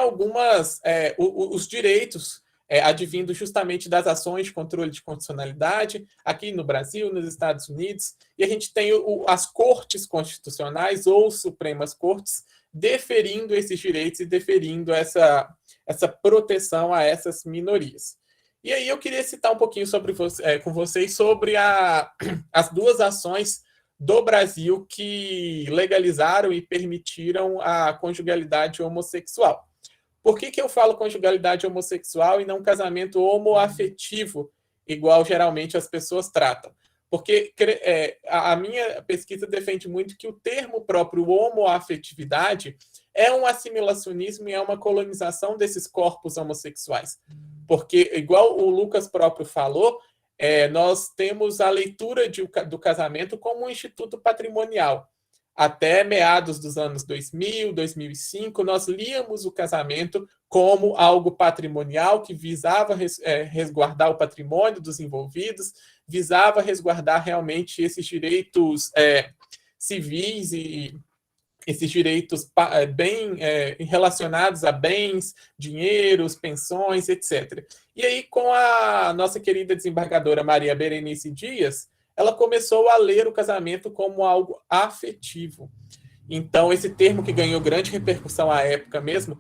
C: os direitos advindo justamente das ações de controle de constitucionalidade, aqui no Brasil, nos Estados Unidos, e a gente tem as cortes constitucionais ou supremas cortes deferindo esses direitos e deferindo essa proteção a essas minorias. E aí eu queria citar um pouquinho com vocês sobre as duas ações do Brasil que legalizaram e permitiram a conjugalidade homossexual. Por que eu falo conjugalidade homossexual e não casamento homoafetivo, igual geralmente as pessoas tratam? Porque a minha pesquisa defende muito que o termo próprio homoafetividade é um assimilacionismo e é uma colonização desses corpos homossexuais. Porque, igual o Lucas próprio falou, nós temos a leitura do casamento como um instituto patrimonial. Até meados dos anos 2000, 2005, nós líamos o casamento como algo patrimonial que visava resguardar o patrimônio dos envolvidos, visava resguardar realmente esses direitos civis e esses direitos bem relacionados a bens, dinheiros, pensões, etc. E aí, com a nossa querida desembargadora Maria Berenice Dias, ela começou a ler o casamento como algo afetivo. Então, esse termo que ganhou grande repercussão à época mesmo,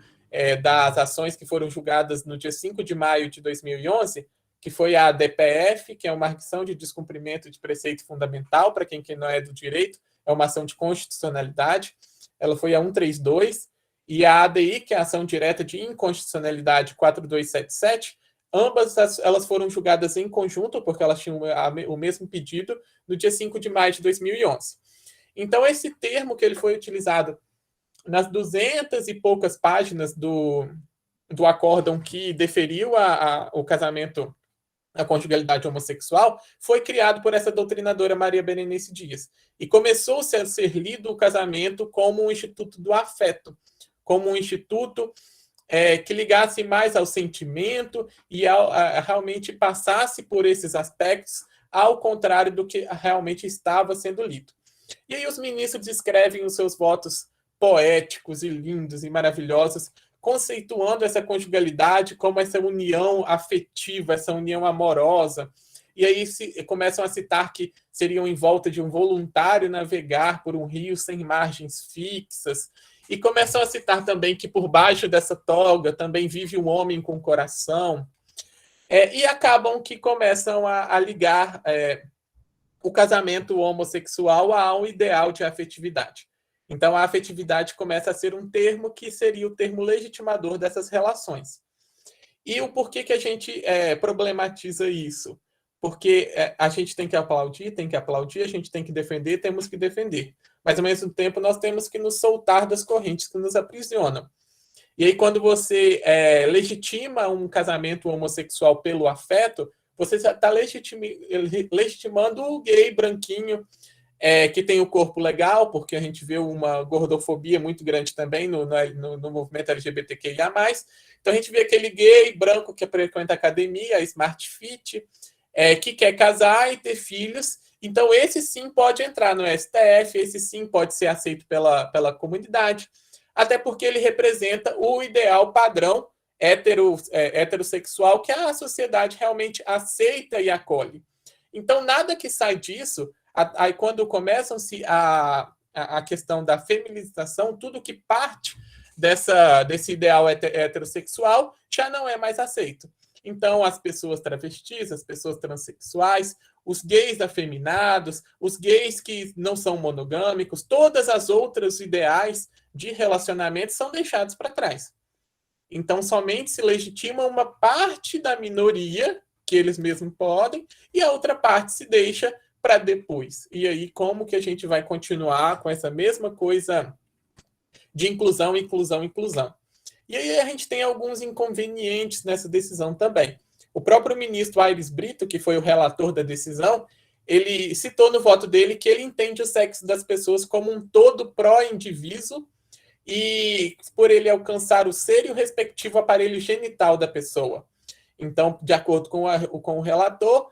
C: das ações que foram julgadas no dia 5 de maio de 2011, que foi a DPF, que é uma ação de descumprimento de preceito fundamental, para quem não é do direito, é uma ação de constitucionalidade. Ela foi a 132, e a ADI, que é a ação direta de inconstitucionalidade 4277, ambas elas foram julgadas em conjunto, porque elas tinham o mesmo pedido, no dia 5 de maio de 2011. Então, esse termo que ele foi utilizado nas 200 e poucas páginas do acórdão que deferiu o casamento, a conjugalidade homossexual, foi criado por essa doutrinadora Maria Berenice Dias. E começou-se a ser lido o casamento como um instituto do afeto, como um instituto que ligasse mais ao sentimento e realmente passasse por esses aspectos, ao contrário do que realmente estava sendo lido. E aí os ministros escrevem os seus votos poéticos e lindos e maravilhosos, conceituando essa conjugalidade como essa união afetiva, essa união amorosa. E aí começam a citar que seriam em volta de um voluntário navegar por um rio sem margens fixas. E começam a citar também que por baixo dessa toga também vive um homem com coração. E acabam que começam a ligar o casamento homossexual a um ideal de afetividade. Então, a afetividade começa a ser um termo que seria o termo legitimador dessas relações. E o porquê que a gente problematiza isso? Porque a gente tem que aplaudir, a gente tem que defender, temos que defender. Mas, ao mesmo tempo, nós temos que nos soltar das correntes que nos aprisionam. E aí, quando você legitima um casamento homossexual pelo afeto, você está legitimando o gay branquinho, que tem o corpo legal, porque a gente vê uma gordofobia muito grande também no movimento LGBTQIA+. Então, a gente vê aquele gay branco que frequenta a academia, a Smart Fit, que quer casar e ter filhos, Então, esse sim pode entrar no STF, esse sim pode ser aceito pela comunidade, até porque ele representa o ideal padrão heterossexual que a sociedade realmente aceita e acolhe. Então, nada que sai disso, aí quando começam-se a questão da feminização, tudo que parte desse ideal heterossexual já não é mais aceito. Então, as pessoas travestis, as pessoas transexuais, os gays afeminados, os gays que não são monogâmicos, todas as outras ideais de relacionamento são deixados para trás. Então, somente se legitima uma parte da minoria, que eles mesmos podem, e a outra parte se deixa para depois. E aí, como que a gente vai continuar com essa mesma coisa de inclusão, inclusão, inclusão? E aí a gente tem alguns inconvenientes nessa decisão também. O próprio ministro Aires Brito, que foi o relator da decisão, ele citou no voto dele que ele entende o sexo das pessoas como um todo pró-indivíduo e por ele alcançar o ser e o respectivo aparelho genital da pessoa. Então, de acordo com o relator,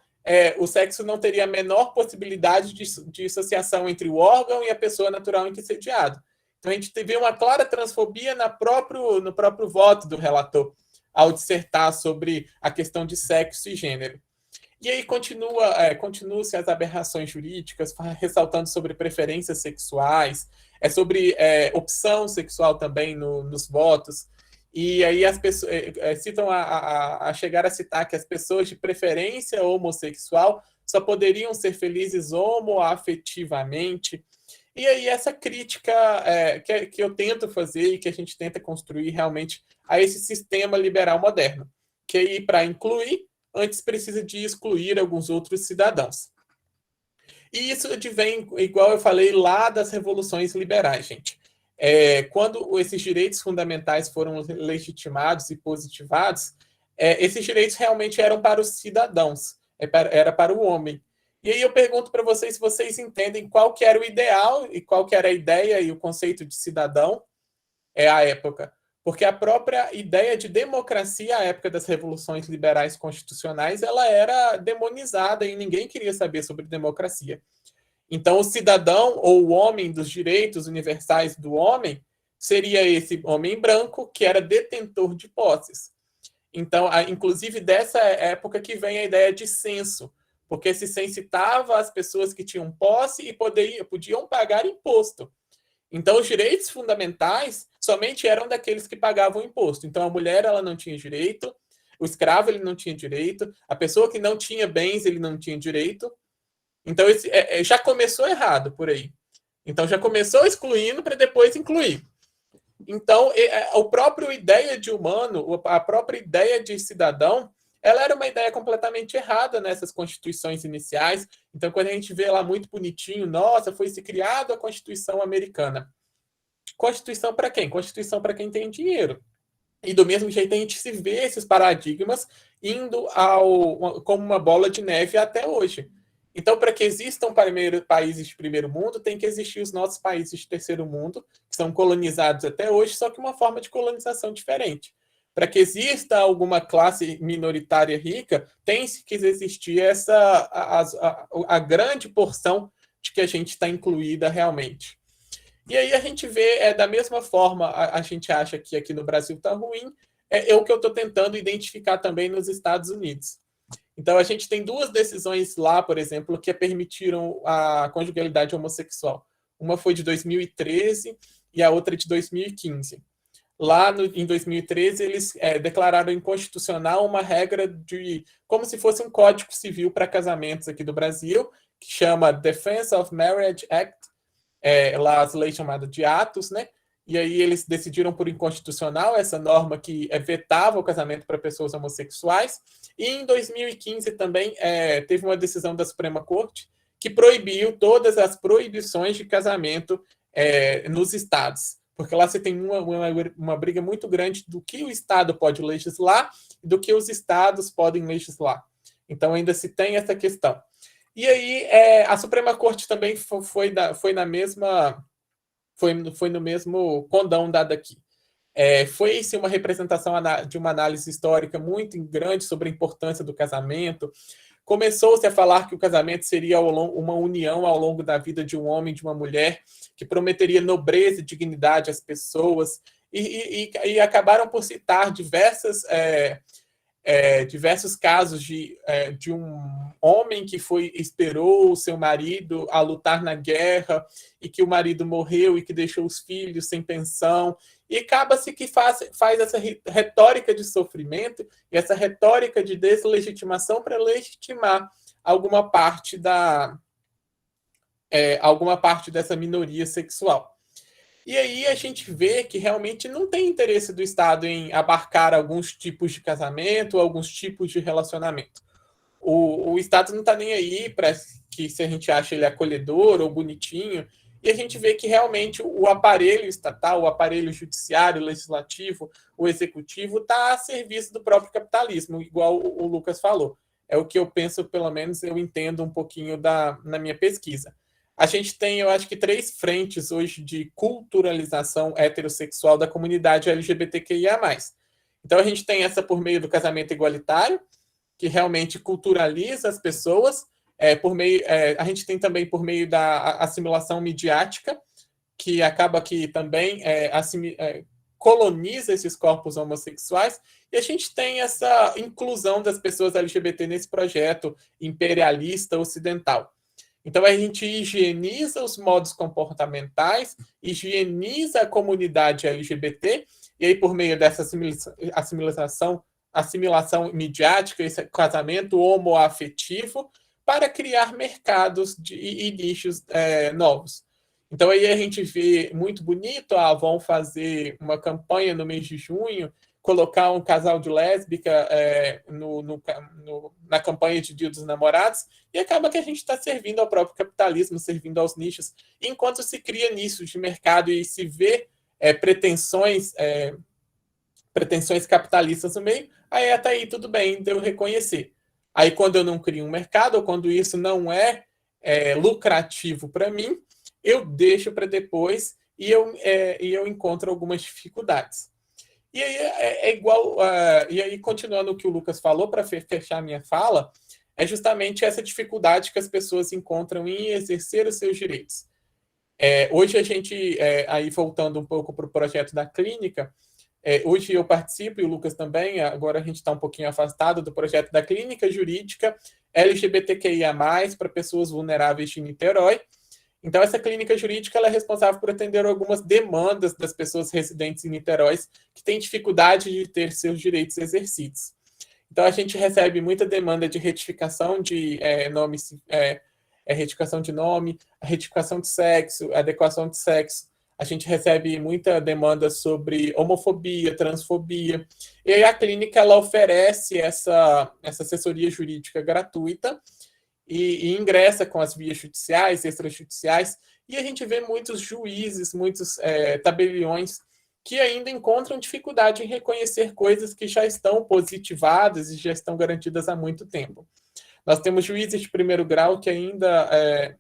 C: o sexo não teria a menor possibilidade de associação entre o órgão e a pessoa natural intercediada. Então, a gente teve uma clara transfobia no próprio voto do relator, ao dissertar sobre a questão de sexo e gênero. E aí continua-se as aberrações jurídicas, ressaltando sobre preferências sexuais, sobre opção sexual também nos votos. E aí as pessoas citam a chegar a citar que as pessoas de preferência homossexual só poderiam ser felizes homoafetivamente. E aí essa crítica que eu tento fazer e que a gente tenta construir realmente a esse sistema liberal moderno, que aí para incluir, antes precisa de excluir alguns outros cidadãos. E isso advém, igual eu falei, lá das revoluções liberais, gente. Quando esses direitos fundamentais foram legitimados e positivados, esses direitos realmente eram para os cidadãos, era para o homem. E aí eu pergunto para vocês se vocês entendem qual que era o ideal e qual que era a ideia e o conceito de cidadão à época. Porque a própria ideia de democracia à época das revoluções liberais constitucionais, ela era demonizada e ninguém queria saber sobre democracia. Então, o cidadão ou o homem dos direitos universais do homem seria esse homem branco que era detentor de posses. Então, inclusive dessa época que vem a ideia de censo, porque se censitava as pessoas que tinham posse e podiam pagar imposto. Então, os direitos fundamentais somente eram daqueles que pagavam imposto. Então, a mulher ela não tinha direito, o escravo ele não tinha direito, a pessoa que não tinha bens ele não tinha direito. Então, já começou errado por aí. Então, já começou excluindo para depois incluir. Então, a própria ideia de humano, a própria ideia de cidadão, ela era uma ideia completamente errada nessas constituições iniciais. Então, quando a gente vê lá muito bonitinho, nossa, foi-se criado a Constituição Americana. Constituição para quem? Constituição para quem tem dinheiro. E do mesmo jeito a gente se vê esses paradigmas indo como uma bola de neve até hoje. Então, para que existam países de primeiro mundo, tem que existir os nossos países de terceiro mundo, que são colonizados até hoje, só que uma forma de colonização diferente. Para que exista alguma classe minoritária rica, tem que existir a grande porção de que a gente está incluída realmente. E aí a gente vê, da mesma forma, a gente acha que aqui no Brasil está ruim, é o que eu estou tentando identificar também nos Estados Unidos. Então, a gente tem duas decisões lá, por exemplo, que permitiram a conjugalidade homossexual. Uma foi de 2013 e a outra de 2015. Lá em 2013, eles declararam inconstitucional uma regra como se fosse um código civil para casamentos aqui do Brasil, que chama Defense of Marriage Act, lá as leis chamadas de atos, né? E aí eles decidiram por inconstitucional essa norma que vetava o casamento para pessoas homossexuais. E em 2015 também teve uma decisão da Suprema Corte que proibiu todas as proibições de casamento nos estados. Porque lá você tem uma briga muito grande do que o Estado pode legislar e do que os estados podem legislar. Então ainda se tem essa questão. E aí a Suprema Corte também foi no mesmo condão dado aqui. Foi-se uma representação de uma análise histórica muito grande sobre a importância do casamento, Começou-se a falar que o casamento seria uma união ao longo da vida de um homem e de uma mulher, que prometeria nobreza e dignidade às pessoas, e acabaram por citar diversos casos de um homem que esperou o seu marido a lutar na guerra e que o marido morreu e que deixou os filhos sem pensão. E acaba-se que faz essa retórica de sofrimento e essa retórica de deslegitimação para legitimar alguma parte dessa minoria sexual. E aí a gente vê que realmente não tem interesse do Estado em abarcar alguns tipos de casamento, alguns tipos de relacionamento. O Estado não está nem aí para que se a gente acha ele acolhedor ou bonitinho, e a gente vê que realmente o aparelho estatal, o aparelho judiciário, legislativo, o executivo está a serviço do próprio capitalismo, igual o Lucas falou. É o que eu penso, pelo menos eu entendo um pouquinho na minha pesquisa. A gente tem, eu acho que, 3 frentes hoje de culturalização heterossexual da comunidade LGBTQIA+. Então, a gente tem essa por meio do casamento igualitário, que realmente culturaliza as pessoas. A gente tem também por meio da assimilação midiática, que acaba que também coloniza esses corpos homossexuais. E a gente tem essa inclusão das pessoas LGBT nesse projeto imperialista ocidental. Então, a gente higieniza os modos comportamentais, higieniza a comunidade LGBT, e aí, por meio dessa assimilação midiática, esse casamento homoafetivo, para criar mercados e nichos novos. Então, aí a gente vê muito bonito, vão fazer uma campanha no mês de junho, colocar um casal de lésbica na campanha de Dia dos Namorados, e acaba que a gente está servindo ao próprio capitalismo, servindo aos nichos, enquanto se cria nichos de mercado e se vê pretensões capitalistas no meio, aí até aí tudo bem de eu reconhecer. Aí quando eu não crio um mercado, ou quando isso não é lucrativo para mim, eu deixo para depois e eu encontro algumas dificuldades. E aí igual. E aí, continuando o que o Lucas falou, para fechar minha fala, é justamente essa dificuldade que as pessoas encontram em exercer os seus direitos. Hoje a gente, aí voltando um pouco para o projeto da clínica, hoje eu participo, e o Lucas também, agora a gente está um pouquinho afastado do projeto da clínica jurídica LGBTQIA+, para pessoas vulneráveis de Niterói. Então, essa clínica jurídica ela é responsável por atender algumas demandas das pessoas residentes em Niterói que têm dificuldade de ter seus direitos exercidos. Então, a gente recebe muita demanda de retificação de retificação de nome, retificação de sexo, adequação de sexo. A gente recebe muita demanda sobre homofobia, transfobia. E aí a clínica ela oferece essa assessoria jurídica gratuita, e ingressa com as vias judiciais, extrajudiciais, e a gente vê muitos juízes, muitos tabeliões que ainda encontram dificuldade em reconhecer coisas que já estão positivadas e já estão garantidas há muito tempo. Nós temos juízes de primeiro grau que ainda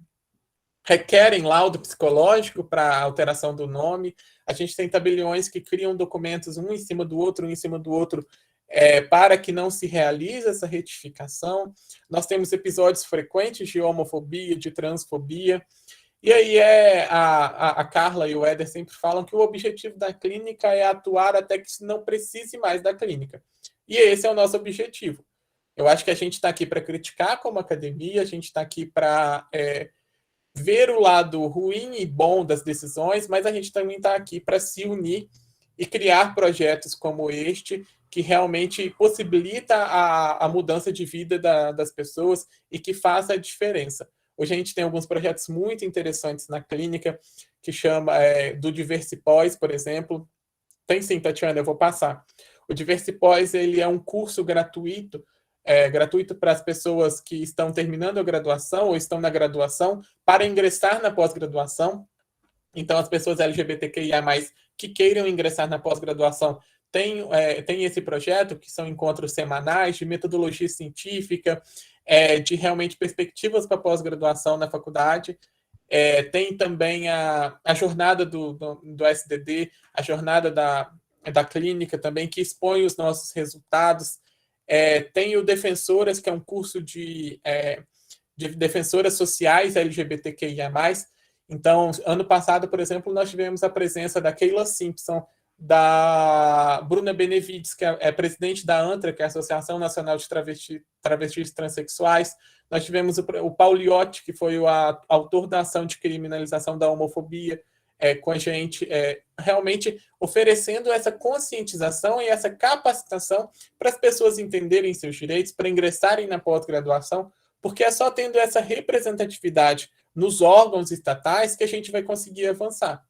C: requerem laudo psicológico para alteração do nome. A gente tem tabeliões que criam documentos um em cima do outro, para que não se realize essa retificação. Nós temos episódios frequentes de homofobia, de transfobia, e aí a Carla e o Éder sempre falam que o objetivo da clínica é atuar até que não precise mais da clínica. E esse é o nosso objetivo. Eu acho que a gente está aqui para criticar como academia, a gente está aqui para ver o lado ruim e bom das decisões, mas a gente também está aqui para se unir e criar projetos como este, que realmente possibilita a mudança de vida das pessoas e que faça a diferença. Hoje a gente tem alguns projetos muito interessantes na clínica, que chama do Diversipós, por exemplo. Tem sim, Tatiana, eu vou passar. O Diversipós ele é um curso gratuito para as pessoas que estão terminando a graduação ou estão na graduação para ingressar na pós-graduação. Então, as pessoas LGBTQIA+, que queiram ingressar na pós-graduação, tem esse projeto, que são encontros semanais de metodologia científica, de realmente perspectivas para pós-graduação na faculdade. Tem também a jornada do SDD, a jornada da clínica também, que expõe os nossos resultados. Tem o Defensoras, que é um curso de defensoras sociais LGBTQIA+. Então, ano passado, por exemplo, nós tivemos a presença da Keila Simpson, da Bruna Benevides, que é presidente da ANTRA, que é a Associação Nacional de Travestis Transsexuais. Nós tivemos o Pauliotti, que foi o autor da ação de criminalização da homofobia, com a gente, realmente oferecendo essa conscientização e essa capacitação para as pessoas entenderem seus direitos, para ingressarem na pós-graduação, porque é só tendo essa representatividade nos órgãos estatais que a gente vai conseguir avançar.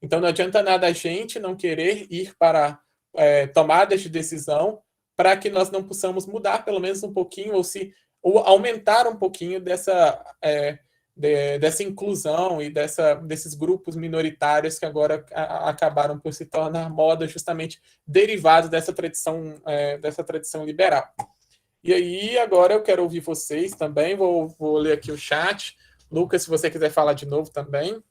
C: Então, não adianta nada a gente não querer ir para tomadas de decisão para que nós não possamos mudar pelo menos um pouquinho ou aumentar um pouquinho dessa inclusão e desses grupos minoritários que agora acabaram por se tornar moda, justamente derivado dessa tradição liberal. E aí, agora eu quero ouvir vocês também, vou ler aqui o chat. Lucas, se você quiser falar de novo também.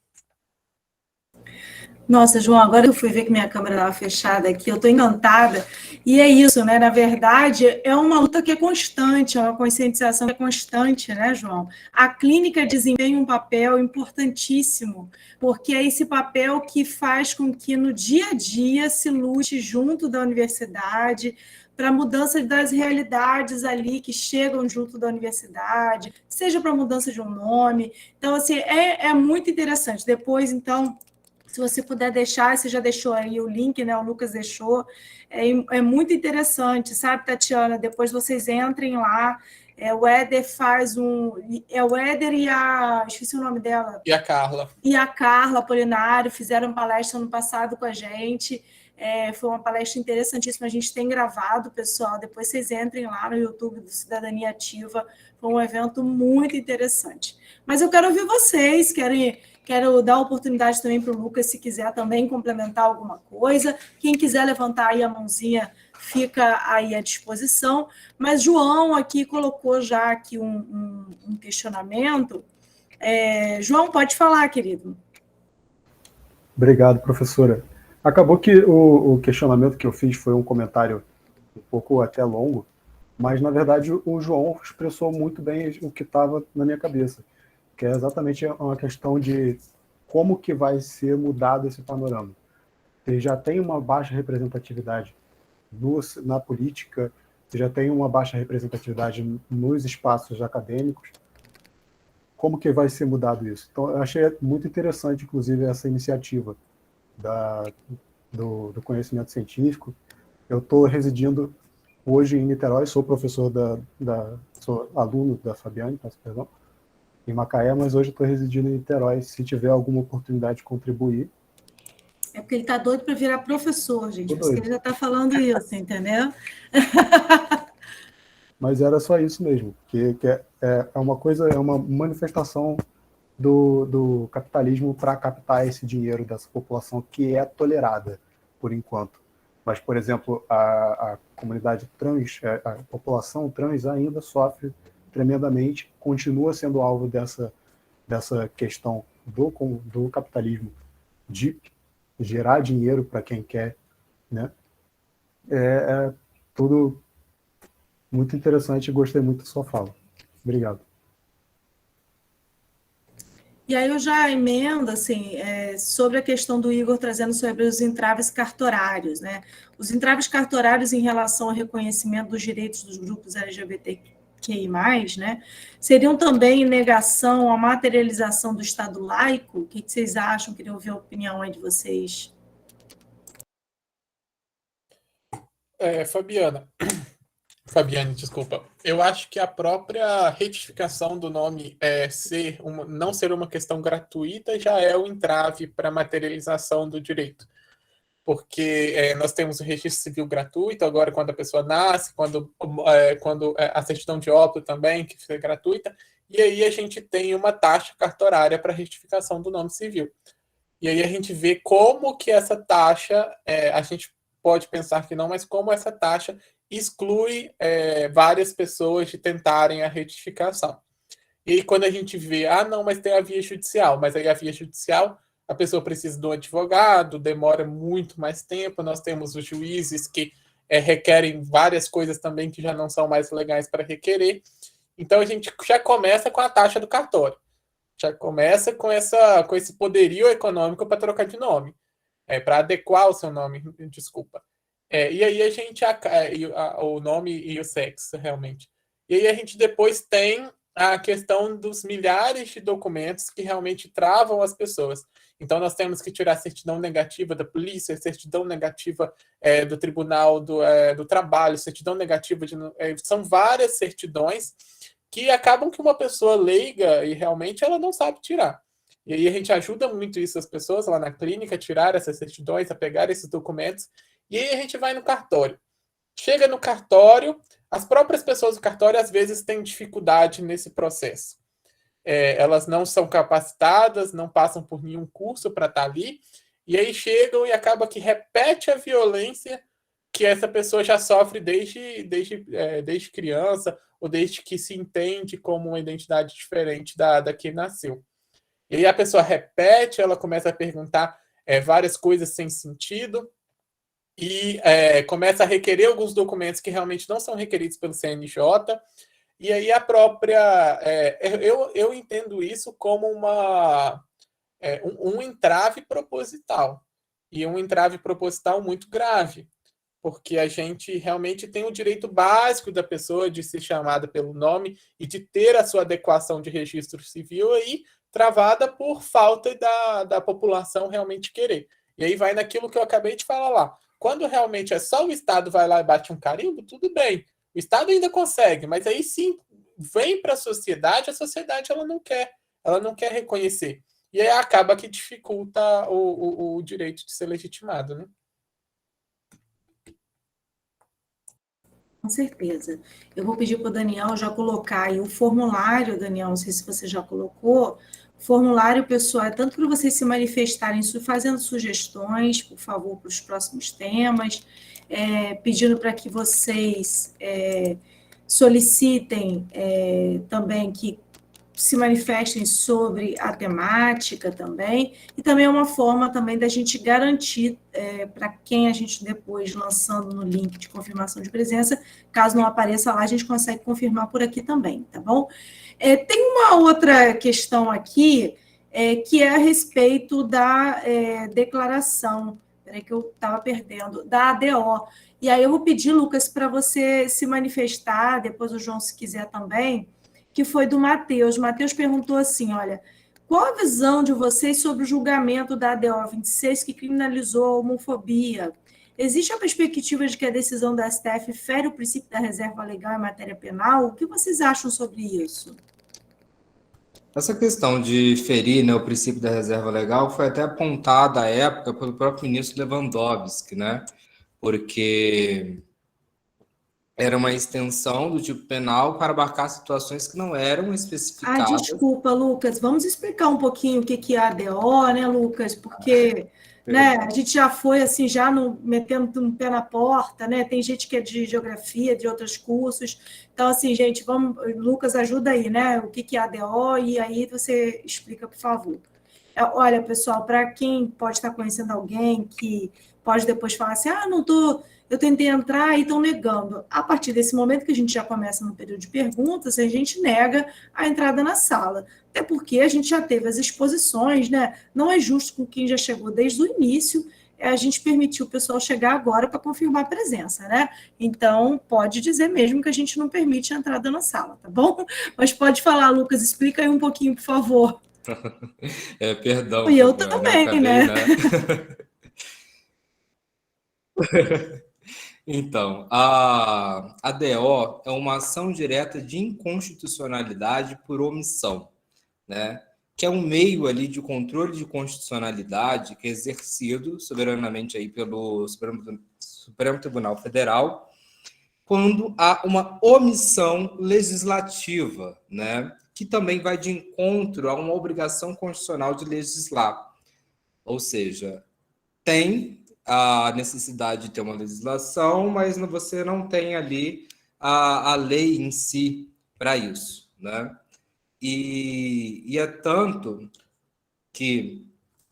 A: Nossa, João, agora eu fui ver que minha câmera estava fechada aqui, eu estou encantada. E é isso, né? Na verdade, é uma luta que é constante, é uma conscientização que é constante, né, João? A clínica desempenha um papel importantíssimo, porque é esse papel que faz com que no dia a dia se lute junto da universidade, para a mudança das realidades ali que chegam junto da universidade, seja para a mudança de um nome. Então, assim, é muito interessante. Depois, então, se você puder deixar, você já deixou aí o link, né? O Lucas deixou. É muito interessante, sabe, Tatiana? Depois vocês entrem lá. O Éder faz o Éder e a... Esqueci o nome dela.
C: E a Carla.
A: E a Carla Apolinário fizeram palestra ano passado com a gente. Foi uma palestra interessantíssima. A gente tem gravado, pessoal. Depois vocês entrem lá no YouTube do Cidadania Ativa. Foi um evento muito interessante. Mas eu quero ouvir vocês. Quero dar oportunidade também para o Lucas, se quiser também complementar alguma coisa. Quem quiser levantar aí a mãozinha, fica aí à disposição. Mas João aqui colocou já aqui um questionamento. João, pode falar, querido.
D: Obrigado, professora. Acabou que o questionamento que eu fiz foi um comentário um pouco até longo, mas, na verdade, o João expressou muito bem o que estava na minha cabeça, que é exatamente uma questão de como que vai ser mudado esse panorama. Você já tem uma baixa representatividade na política, você já tem uma baixa representatividade nos espaços acadêmicos. Como que vai ser mudado isso? Então, eu achei muito interessante, inclusive, essa iniciativa do conhecimento científico. Eu estou residindo hoje em Niterói, sou professor sou aluno da Fabiane, peço perdão, em Macaé, mas hoje estou residindo em Niterói. Se tiver alguma oportunidade de contribuir.
A: É porque ele está doido para virar professor, gente. Por isso que ele já está falando isso, entendeu?
D: Mas era só isso mesmo, que é uma coisa, é uma manifestação do capitalismo para captar esse dinheiro dessa população que é tolerada, por enquanto. Mas, por exemplo, a comunidade trans, a população trans ainda sofre tremendamente, continua sendo alvo dessa questão do capitalismo de gerar dinheiro para quem quer, né? É tudo muito interessante, gostei muito da sua fala. Obrigado.
A: E aí eu já emendo, assim, sobre a questão do Igor trazendo sobre os entraves cartorários, né? Os entraves cartorários em relação ao reconhecimento dos direitos dos grupos LGBTQI+, né? Seriam também negação à materialização do Estado laico? O que vocês acham? Queria ouvir a opinião aí de vocês.
C: Fabiane, desculpa. Eu acho que a própria retificação do nome não ser uma questão gratuita já é o entrave para a materialização do direito. Porque nós temos o registro civil gratuito, agora quando a pessoa nasce, quando a certidão de óbito também, que é gratuita, e aí a gente tem uma taxa cartorária para retificação do nome civil. E aí a gente vê como que essa taxa, a gente pode pensar que não, mas como essa taxa exclui várias pessoas de tentarem a retificação. E aí, quando a gente vê, não, mas tem a via judicial, mas aí a via judicial, a pessoa precisa de um advogado, demora muito mais tempo, nós temos os juízes que requerem várias coisas também que já não são mais legais para requerer. Então, a gente já começa com a taxa do cartório. Já começa com esse poderio econômico para trocar de nome. Para adequar o seu nome, desculpa. E aí a gente... o nome e o sexo, realmente. E aí a gente depois tem a questão dos milhares de documentos que realmente travam as pessoas. Então, nós temos que tirar a certidão negativa da polícia, certidão negativa do Tribunal do Trabalho, certidão negativa são várias certidões que acabam que uma pessoa leiga e realmente ela não sabe tirar. E aí a gente ajuda muito isso as pessoas lá na clínica a tirar essas certidões, a pegar esses documentos, e aí a gente vai no cartório. Chega no cartório, as próprias pessoas do cartório às vezes têm dificuldade nesse processo. Elas não são capacitadas, não passam por nenhum curso para estar ali, e aí chegam e acaba que repete a violência que essa pessoa já sofre desde criança, ou desde que se entende como uma identidade diferente da que nasceu. E aí a pessoa repete, ela começa a perguntar várias coisas sem sentido, e começa a requerer alguns documentos que realmente não são requeridos pelo CNJ, e aí a própria... eu entendo isso como um entrave proposital, e um entrave proposital muito grave, porque a gente realmente tem o direito básico da pessoa de ser chamada pelo nome e de ter a sua adequação de registro civil aí travada por falta da população realmente querer. E aí vai naquilo que eu acabei de falar lá. Quando realmente é só o Estado vai lá e bate um carimbo, tudo bem. O Estado ainda consegue, mas aí sim vem para a sociedade ela não quer reconhecer. E aí acaba que dificulta o direito de ser legitimado, né?
A: Com certeza. Eu vou pedir para o Daniel já colocar aí o formulário, Daniel, não sei se você já colocou, o formulário, pessoal, é tanto para vocês se manifestarem fazendo sugestões, por favor, para os próximos temas, pedindo para que vocês solicitem também que se manifestem sobre a temática também, e também é uma forma também da gente garantir para quem a gente depois, lançando no link de confirmação de presença, caso não apareça lá, a gente consegue confirmar por aqui também, tá bom? Tem uma outra questão aqui, que é a respeito da declaração, peraí que eu estava perdendo, da ADO. E aí eu vou pedir, Lucas, para você se manifestar, depois o João, se quiser também, que foi do Matheus. Matheus perguntou assim, olha, qual a visão de vocês sobre o julgamento da ADO 26 que criminalizou a homofobia? Existe a perspectiva de que a decisão da STF fere o princípio da reserva legal em matéria penal? O que vocês acham sobre isso?
B: Essa questão de ferir, né, o princípio da reserva legal foi até apontada à época pelo próprio ministro Lewandowski, né? Porque era uma extensão do tipo penal para abarcar situações que não eram especificadas.
A: Desculpa, Lucas. Vamos explicar um pouquinho o que é a ADO, né, Lucas? Porque né, a gente já foi assim, metendo um pé na porta, né? Tem gente que é de geografia, de outros cursos. Então, assim, gente, Lucas, ajuda aí, né? O que é a ADO, e aí você explica, por favor. Olha, pessoal, para quem pode estar conhecendo alguém que pode depois falar assim, eu tentei entrar e estão negando. A partir desse momento que a gente já começa no período de perguntas, a gente nega a entrada na sala. Até porque a gente já teve as exposições, né? Não é justo com quem já chegou desde o início, a gente permitiu o pessoal chegar agora para confirmar a presença, né? Então, pode dizer mesmo que a gente não permite a entrada na sala, tá bom? Mas pode falar, Lucas, explica aí um pouquinho, por favor.
B: Perdão.
A: E eu também,
B: acabei,
A: né?
B: Então, a ADO é uma ação direta de inconstitucionalidade por omissão, né? Que é um meio ali de controle de constitucionalidade que é exercido soberanamente aí pelo Supremo Tribunal Federal quando há uma omissão legislativa, né? Que também vai de encontro a uma obrigação constitucional de legislar. Ou seja, tem a necessidade de ter uma legislação, mas você não tem ali a lei em si para isso, né? E é tanto que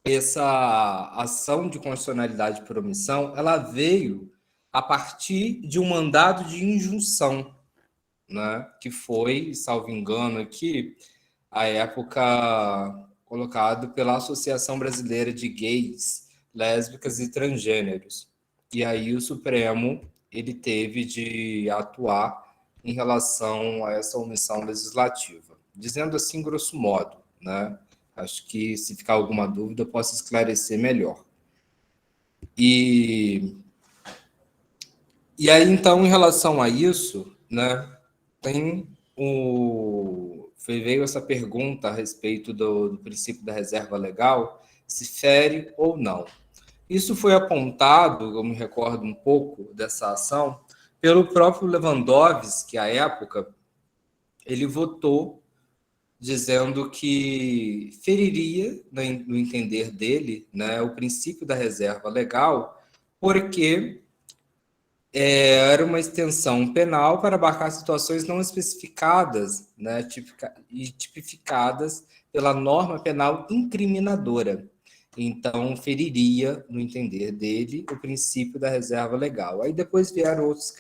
B: essa ação de constitucionalidade por omissão, ela veio a partir de um mandado de injunção, né, que foi, salvo engano aqui, à época colocado pela Associação Brasileira de Gays, Lésbicas e Transgêneros. E aí o Supremo ele teve de atuar em relação a essa omissão legislativa, dizendo assim grosso modo, né? Acho que se ficar alguma dúvida eu posso esclarecer melhor. E aí então em relação a isso, né? Veio essa pergunta a respeito do princípio da reserva legal, se fere ou não. Isso foi apontado, eu me recordo um pouco dessa ação, pelo próprio Lewandowski, à época, ele votou dizendo que feriria, no entender dele, né, o princípio da reserva legal, porque era uma extensão penal para abarcar situações não especificadas, né, tipificadas pela norma penal incriminadora. Então, feriria, no entender dele, o princípio da reserva legal. Aí depois vieram outros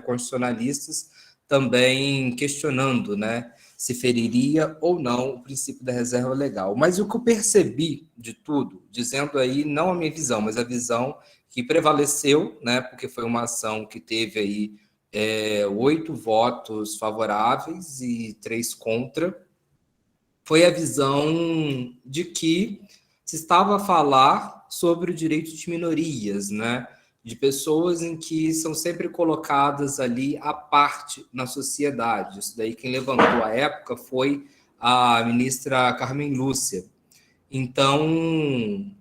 B: constitucionalistas também questionando, né, se feriria ou não o princípio da reserva legal. Mas o que eu percebi de tudo, dizendo aí não a minha visão, mas a visão que prevaleceu, né, porque foi uma ação que teve aí 8 votos favoráveis e 3 contra, foi a visão de que se estava a falar sobre o direito de minorias, né, de pessoas em que são sempre colocadas ali à parte na sociedade. Isso daí quem levantou à época foi a ministra Carmen Lúcia. Então,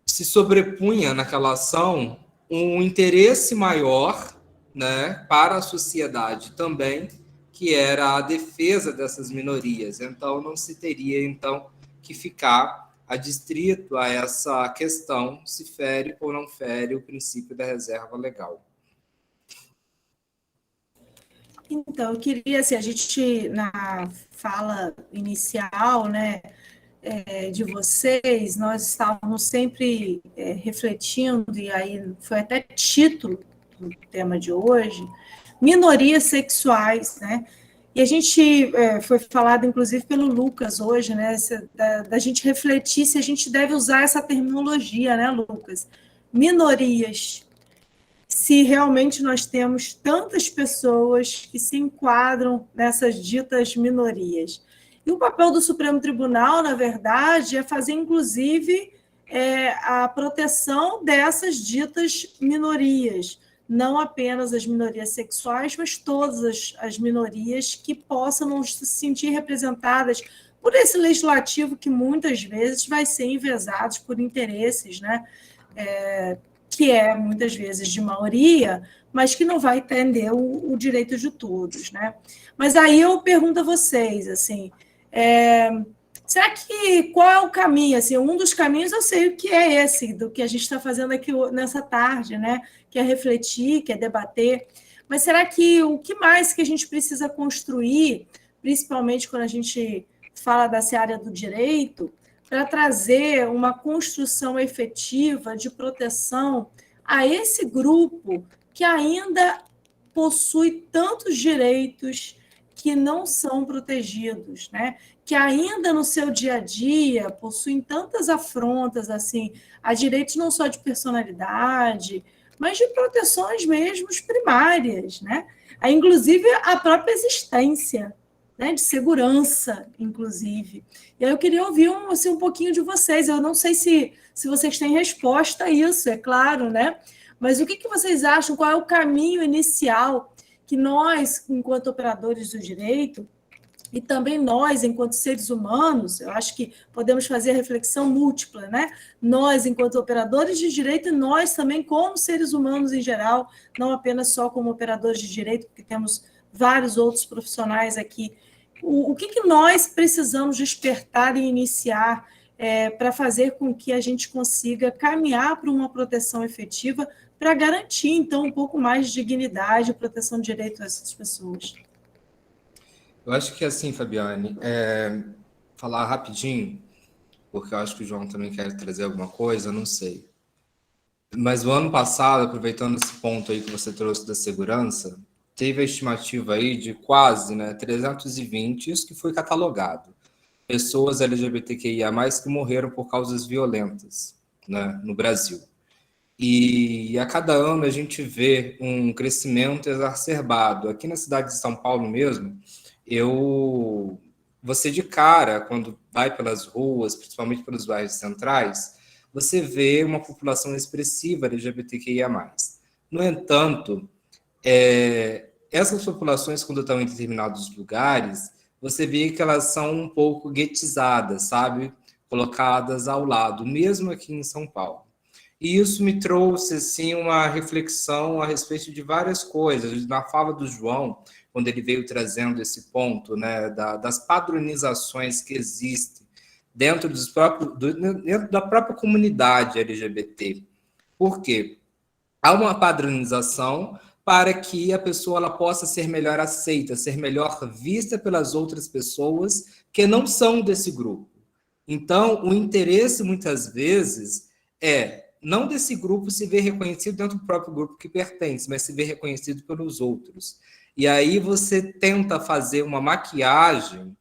B: se sobrepunha naquela ação um interesse maior, né, para a sociedade também, que era a defesa dessas minorias. Então, não se teria então que ficar adstrito a essa questão se fere ou não fere o princípio da reserva legal.
A: Então, eu queria, assim, a gente, na fala inicial, né, de vocês, nós estávamos sempre refletindo, e aí foi até título do tema de hoje, minorias sexuais, né? E a gente foi falado, inclusive, pelo Lucas hoje, né? Da gente refletir se a gente deve usar essa terminologia, né, Lucas? Minorias. Se realmente nós temos tantas pessoas que se enquadram nessas ditas minorias. E o papel do Supremo Tribunal, na verdade, é fazer, inclusive, a proteção dessas ditas minorias, não apenas as minorias sexuais, mas todas as minorias que possam não se sentir representadas por esse legislativo que muitas vezes vai ser enviesado por interesses, né? Que é muitas vezes de maioria, mas que não vai atender o direito de todos, né? Mas aí eu pergunto a vocês, assim, será que qual é o caminho? Assim, um dos caminhos eu sei o que é esse, do que a gente está fazendo aqui nessa tarde, né? Que é refletir, que é debater. Mas será que o que mais que a gente precisa construir, principalmente quando a gente fala dessa área do direito, para trazer uma construção efetiva de proteção a esse grupo que ainda possui tantos direitos que não são protegidos, né? Que ainda no seu dia a dia possuem tantas afrontas assim, a direitos não só de personalidade, mas de proteções mesmo primárias, né? Inclusive a própria existência, né, de segurança, inclusive. E aí eu queria ouvir um pouquinho de vocês. Eu não sei se vocês têm resposta a isso, é claro, né? Mas o que vocês acham? Qual é o caminho inicial que nós, enquanto operadores do direito, e também nós, enquanto seres humanos, eu acho que podemos fazer a reflexão múltipla, né? Nós, enquanto operadores de direito, e nós também como seres humanos em geral, não apenas só como operadores de direito, porque temos vários outros profissionais aqui. O que nós precisamos despertar e iniciar para fazer com que a gente consiga caminhar para uma proteção efetiva para garantir, então, um pouco mais de dignidade e proteção de direito a essas pessoas?
B: Eu acho que assim, Fabiane, falar rapidinho, porque eu acho que o João também quer trazer alguma coisa, não sei. Mas o ano passado, aproveitando esse ponto aí que você trouxe da segurança, teve a estimativa aí de quase, né, 320, isso que foi catalogado, pessoas LGBTQIA+, que morreram por causas violentas, né, no Brasil. E a cada ano a gente vê um crescimento exacerbado. Aqui na cidade de São Paulo mesmo, você de cara, quando vai pelas ruas, principalmente pelos bairros centrais, você vê uma população expressiva LGBTQIA+. No entanto, essas populações, quando estão em determinados lugares, você vê que elas são um pouco guetizadas, sabe? Colocadas ao lado, mesmo aqui em São Paulo. E isso me trouxe, assim, uma reflexão a respeito de várias coisas. Na fala do João, quando ele veio trazendo esse ponto, né, das padronizações que existem dentro da própria comunidade LGBT. Por quê? Há uma padronização para que a pessoa ela possa ser melhor aceita, ser melhor vista pelas outras pessoas que não são desse grupo. Então, o interesse, muitas vezes, é não desse grupo se ver reconhecido dentro do próprio grupo que pertence, mas se ver reconhecido pelos outros. E aí você tenta fazer uma maquiagem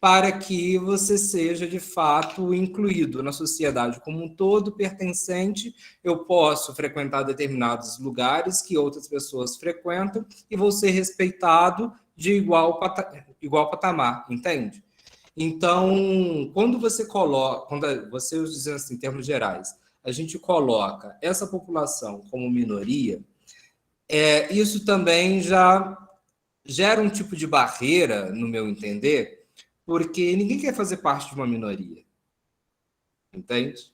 B: para que você seja, de fato, incluído na sociedade como um todo, pertencente. Eu posso frequentar determinados lugares que outras pessoas frequentam e vou ser respeitado de igual patamar, entende? Então, quando você coloca, quando você dizendo assim, em termos gerais, a gente coloca essa população como minoria, isso também já gera um tipo de barreira, no meu entender, porque ninguém quer fazer parte de uma minoria, entende?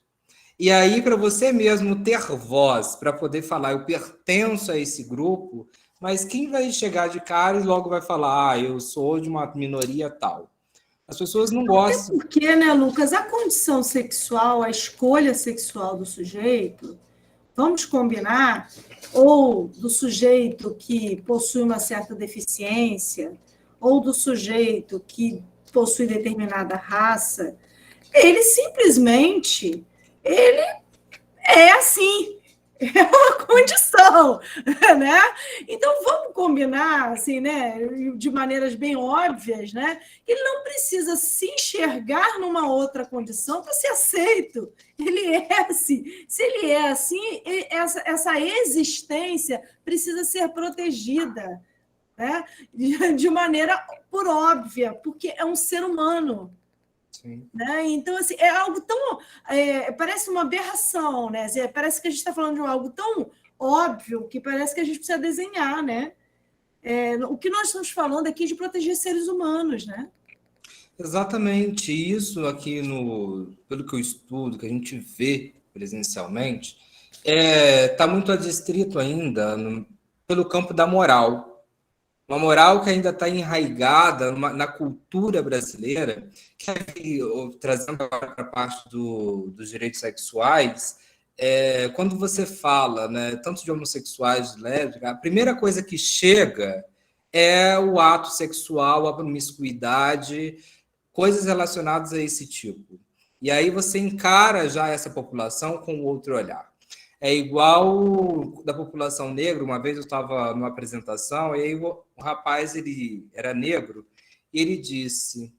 B: E aí, para você mesmo ter voz, para poder falar, eu pertenço a esse grupo, mas quem vai chegar de cara e logo vai falar, eu sou de uma minoria tal? As pessoas não gostam.
A: Até porque, né, Lucas, a condição sexual, a escolha sexual do sujeito, vamos combinar, ou do sujeito que possui uma certa deficiência, ou do sujeito que possui determinada raça, ele simplesmente, ele é assim, é uma condição, né? Então, vamos combinar, assim, né, de maneiras bem óbvias, né? Ele não precisa se enxergar numa outra condição para ser aceito. Ele é assim. Se ele é assim, essa existência precisa ser protegida, né? De maneira por óbvia, porque é um ser humano.
B: Sim.
A: Né? Então, assim, é algo tão. Parece uma aberração, né? Parece que a gente está falando de algo tão óbvio que parece que a gente precisa desenhar, né? O que nós estamos falando aqui é de proteger seres humanos, né?
B: Exatamente. Isso aqui, pelo que eu estudo, que a gente vê presencialmente, está muito adstrito ainda pelo campo da moral. Uma moral que ainda está enraizada na cultura brasileira, que, trazendo para a parte dos direitos sexuais, quando você fala, né, tanto de homossexuais, de lésbicas, a primeira coisa que chega é o ato sexual, a promiscuidade, coisas relacionadas a esse tipo. E aí você encara já essa população com outro olhar. É igual da população negra. Uma vez eu estava numa apresentação e aí o rapaz, ele era negro, e ele disse,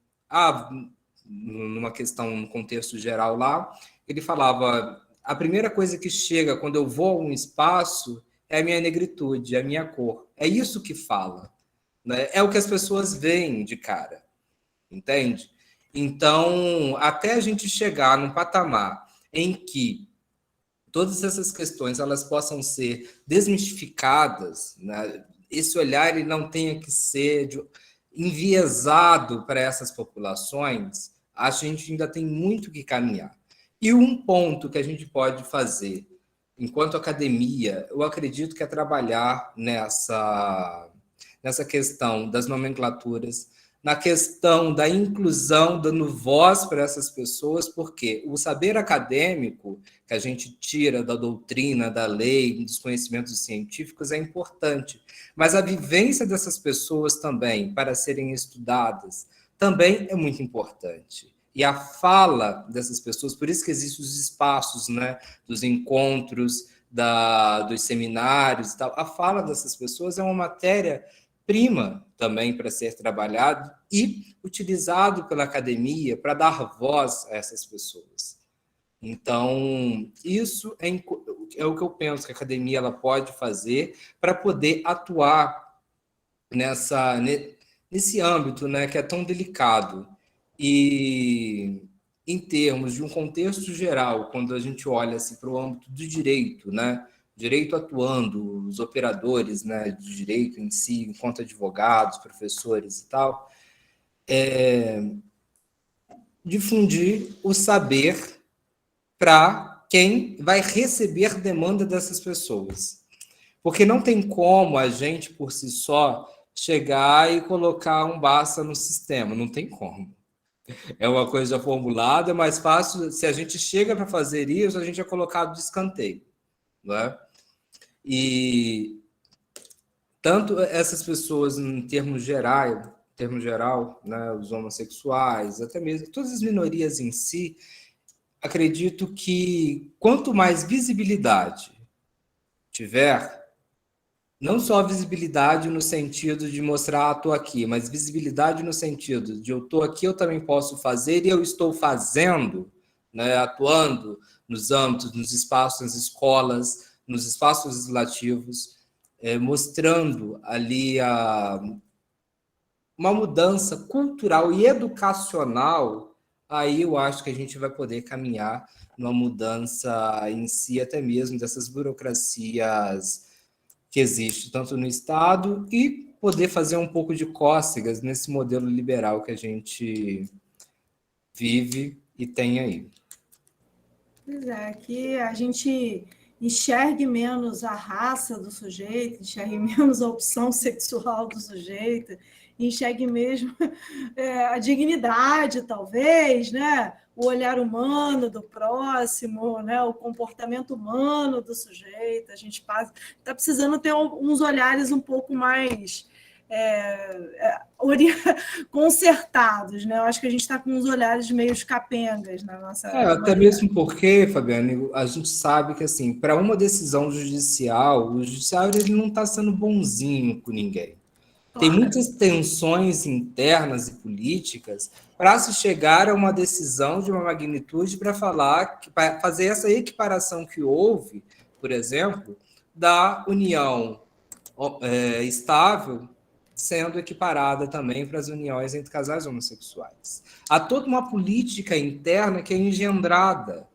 B: numa questão, num contexto geral lá, ele falava, a primeira coisa que chega quando eu vou a um espaço é a minha negritude, é a minha cor. É isso que fala, né? É o que as pessoas veem de cara, entende? Então, até a gente chegar num patamar em que todas essas questões elas possam ser desmistificadas, né? Esse olhar ele não tenha que ser enviesado para essas populações, a gente ainda tem muito que caminhar. E um ponto que a gente pode fazer, enquanto academia, eu acredito que é trabalhar nessa questão das nomenclaturas, na questão da inclusão, dando voz para essas pessoas, porque o saber acadêmico que a gente tira da doutrina, da lei, dos conhecimentos científicos é importante, mas a vivência dessas pessoas também, para serem estudadas, também é muito importante. E a fala dessas pessoas, por isso que existem os espaços, né, dos encontros, dos seminários e tal. A fala dessas pessoas é uma matéria-prima também para ser trabalhado e utilizado pela academia para dar voz a essas pessoas. Então, isso é o que eu penso que a academia ela pode fazer para poder atuar nesse âmbito, né, que é tão delicado. E em termos de um contexto geral, quando a gente olha assim, para o âmbito do direito, né, direito atuando, os operadores, né, de direito em si, enquanto advogados, professores e tal, difundir o saber para quem vai receber demanda dessas pessoas. Porque não tem como a gente, por si só, chegar e colocar um basta no sistema. Não tem como. É uma coisa formulada, é mais fácil. Se a gente chega para fazer isso, a gente é colocado de escanteio. Não é? E tanto essas pessoas, em termos geral, né, os homossexuais, até mesmo todas as minorias em si, acredito que quanto mais visibilidade tiver, não só visibilidade no sentido de mostrar, estou aqui, mas visibilidade no sentido de eu estou aqui, eu também posso fazer e eu estou fazendo, né, atuando nos âmbitos, nos espaços, nas escolas, nos espaços legislativos, mostrando ali uma mudança cultural e educacional. Aí eu acho que a gente vai poder caminhar numa mudança em si, até mesmo dessas burocracias que existem, tanto no Estado, e poder fazer um pouco de cócegas nesse modelo liberal que a gente vive e tem aí.
A: Pois é, que a gente enxergue menos a raça do sujeito, enxergue menos a opção sexual do sujeito, enxergue mesmo a dignidade, talvez, né? O olhar humano do próximo, né? O comportamento humano do sujeito. A gente está precisando ter uns olhares um pouco mais consertados, né? Eu acho que a gente está com uns olhares meio capengas na nossa...
B: Até mesmo porque, Fabiane, a gente sabe que, assim, para uma decisão judicial, o judiciário ele não está sendo bonzinho com ninguém. Tem muitas tensões internas e políticas para se chegar a uma decisão de uma magnitude para fazer essa equiparação que houve, por exemplo, da união estável sendo equiparada também para as uniões entre casais homossexuais. Há toda uma política interna que é engendrada.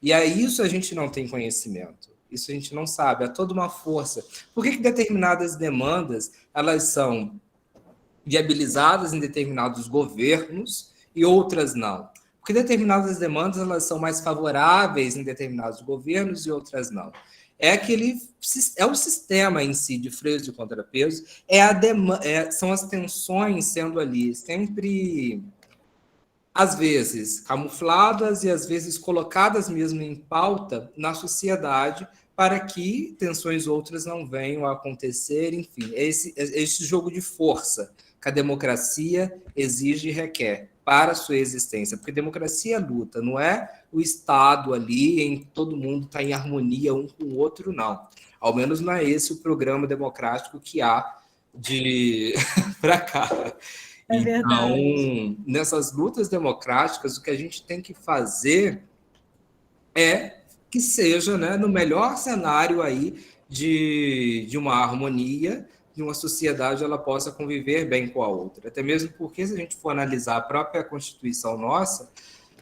B: E a isso a gente não tem conhecimento. Isso a gente não sabe. Há toda uma força. Por que determinadas demandas elas são viabilizadas em determinados governos e outras não? Porque determinadas demandas elas são mais favoráveis em determinados governos e outras não. É o sistema em si de freios e contrapesos, são as tensões sendo ali sempre, às vezes, camufladas e às vezes colocadas mesmo em pauta na sociedade para que tensões outras não venham a acontecer. Enfim, esse jogo de força que a democracia exige e requer para a sua existência, porque democracia é luta, não é o Estado ali em que todo mundo está em harmonia um com o outro, não. Ao menos não é esse o programa democrático que há de para cá. Então, nessas lutas democráticas, o que a gente tem que fazer é que seja, né, no melhor cenário aí de uma harmonia, de uma sociedade ela possa conviver bem com a outra. Até mesmo porque, se a gente for analisar a própria Constituição nossa,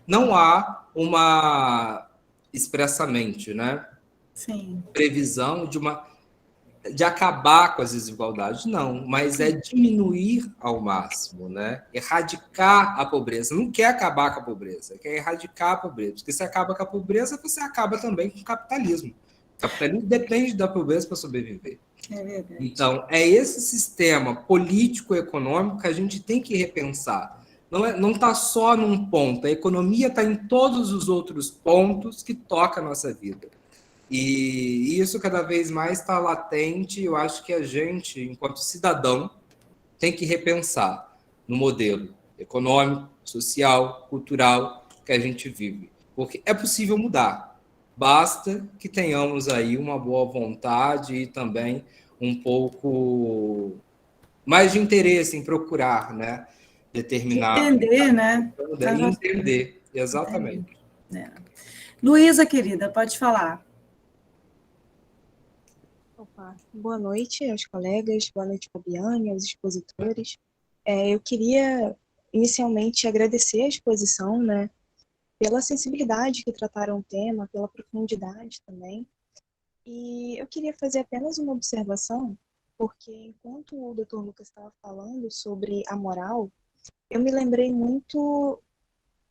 B: não há uma, expressamente, né,
A: Sim.
B: previsão de acabar com as desigualdades, não, mas é diminuir ao máximo, né? Erradicar a pobreza. Não quer acabar com a pobreza, quer erradicar a pobreza. Porque se acaba com a pobreza, você acaba também com o capitalismo. O capitalismo depende da pobreza para sobreviver.
A: É verdade.
B: Então, é esse sistema político-econômico que a gente tem que repensar. Não está só num ponto, a economia está em todos os outros pontos que tocam a nossa vida. E isso cada vez mais está latente. Eu acho que a gente, enquanto cidadão, tem que repensar no modelo econômico, social, cultural que a gente vive. Porque é possível mudar. Basta que tenhamos aí uma boa vontade e também um pouco mais de interesse em procurar, né, determinar
A: Entender, né?
B: e entender, exatamente.
A: É. Luísa, querida, pode falar.
E: Opa, boa noite aos colegas, boa noite, Fabiane, aos expositores. Eu queria inicialmente agradecer a exposição, né, pela sensibilidade que trataram o tema, pela profundidade também. E eu queria fazer apenas uma observação, porque enquanto o Dr. Lucas estava falando sobre a moral, eu me lembrei muito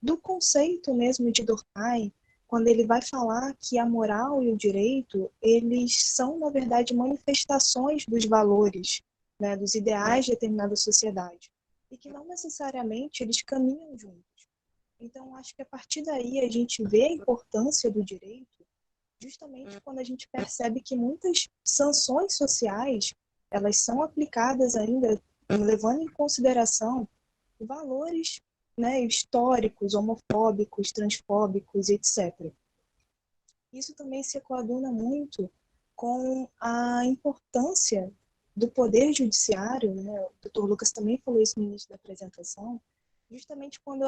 E: do conceito mesmo de Durkheim, quando ele vai falar que a moral e o direito, eles são, na verdade, manifestações dos valores, né, dos ideais de determinada sociedade, e que não necessariamente eles caminham juntos. Então, acho que a partir daí a gente vê a importância do direito, justamente quando a gente percebe que muitas sanções sociais, elas são aplicadas ainda levando em consideração valores, né, históricos, homofóbicos, transfóbicos, etc. Isso também se coaduna muito com a importância do poder judiciário, né? O Dr. Lucas também falou isso no início da apresentação, justamente quando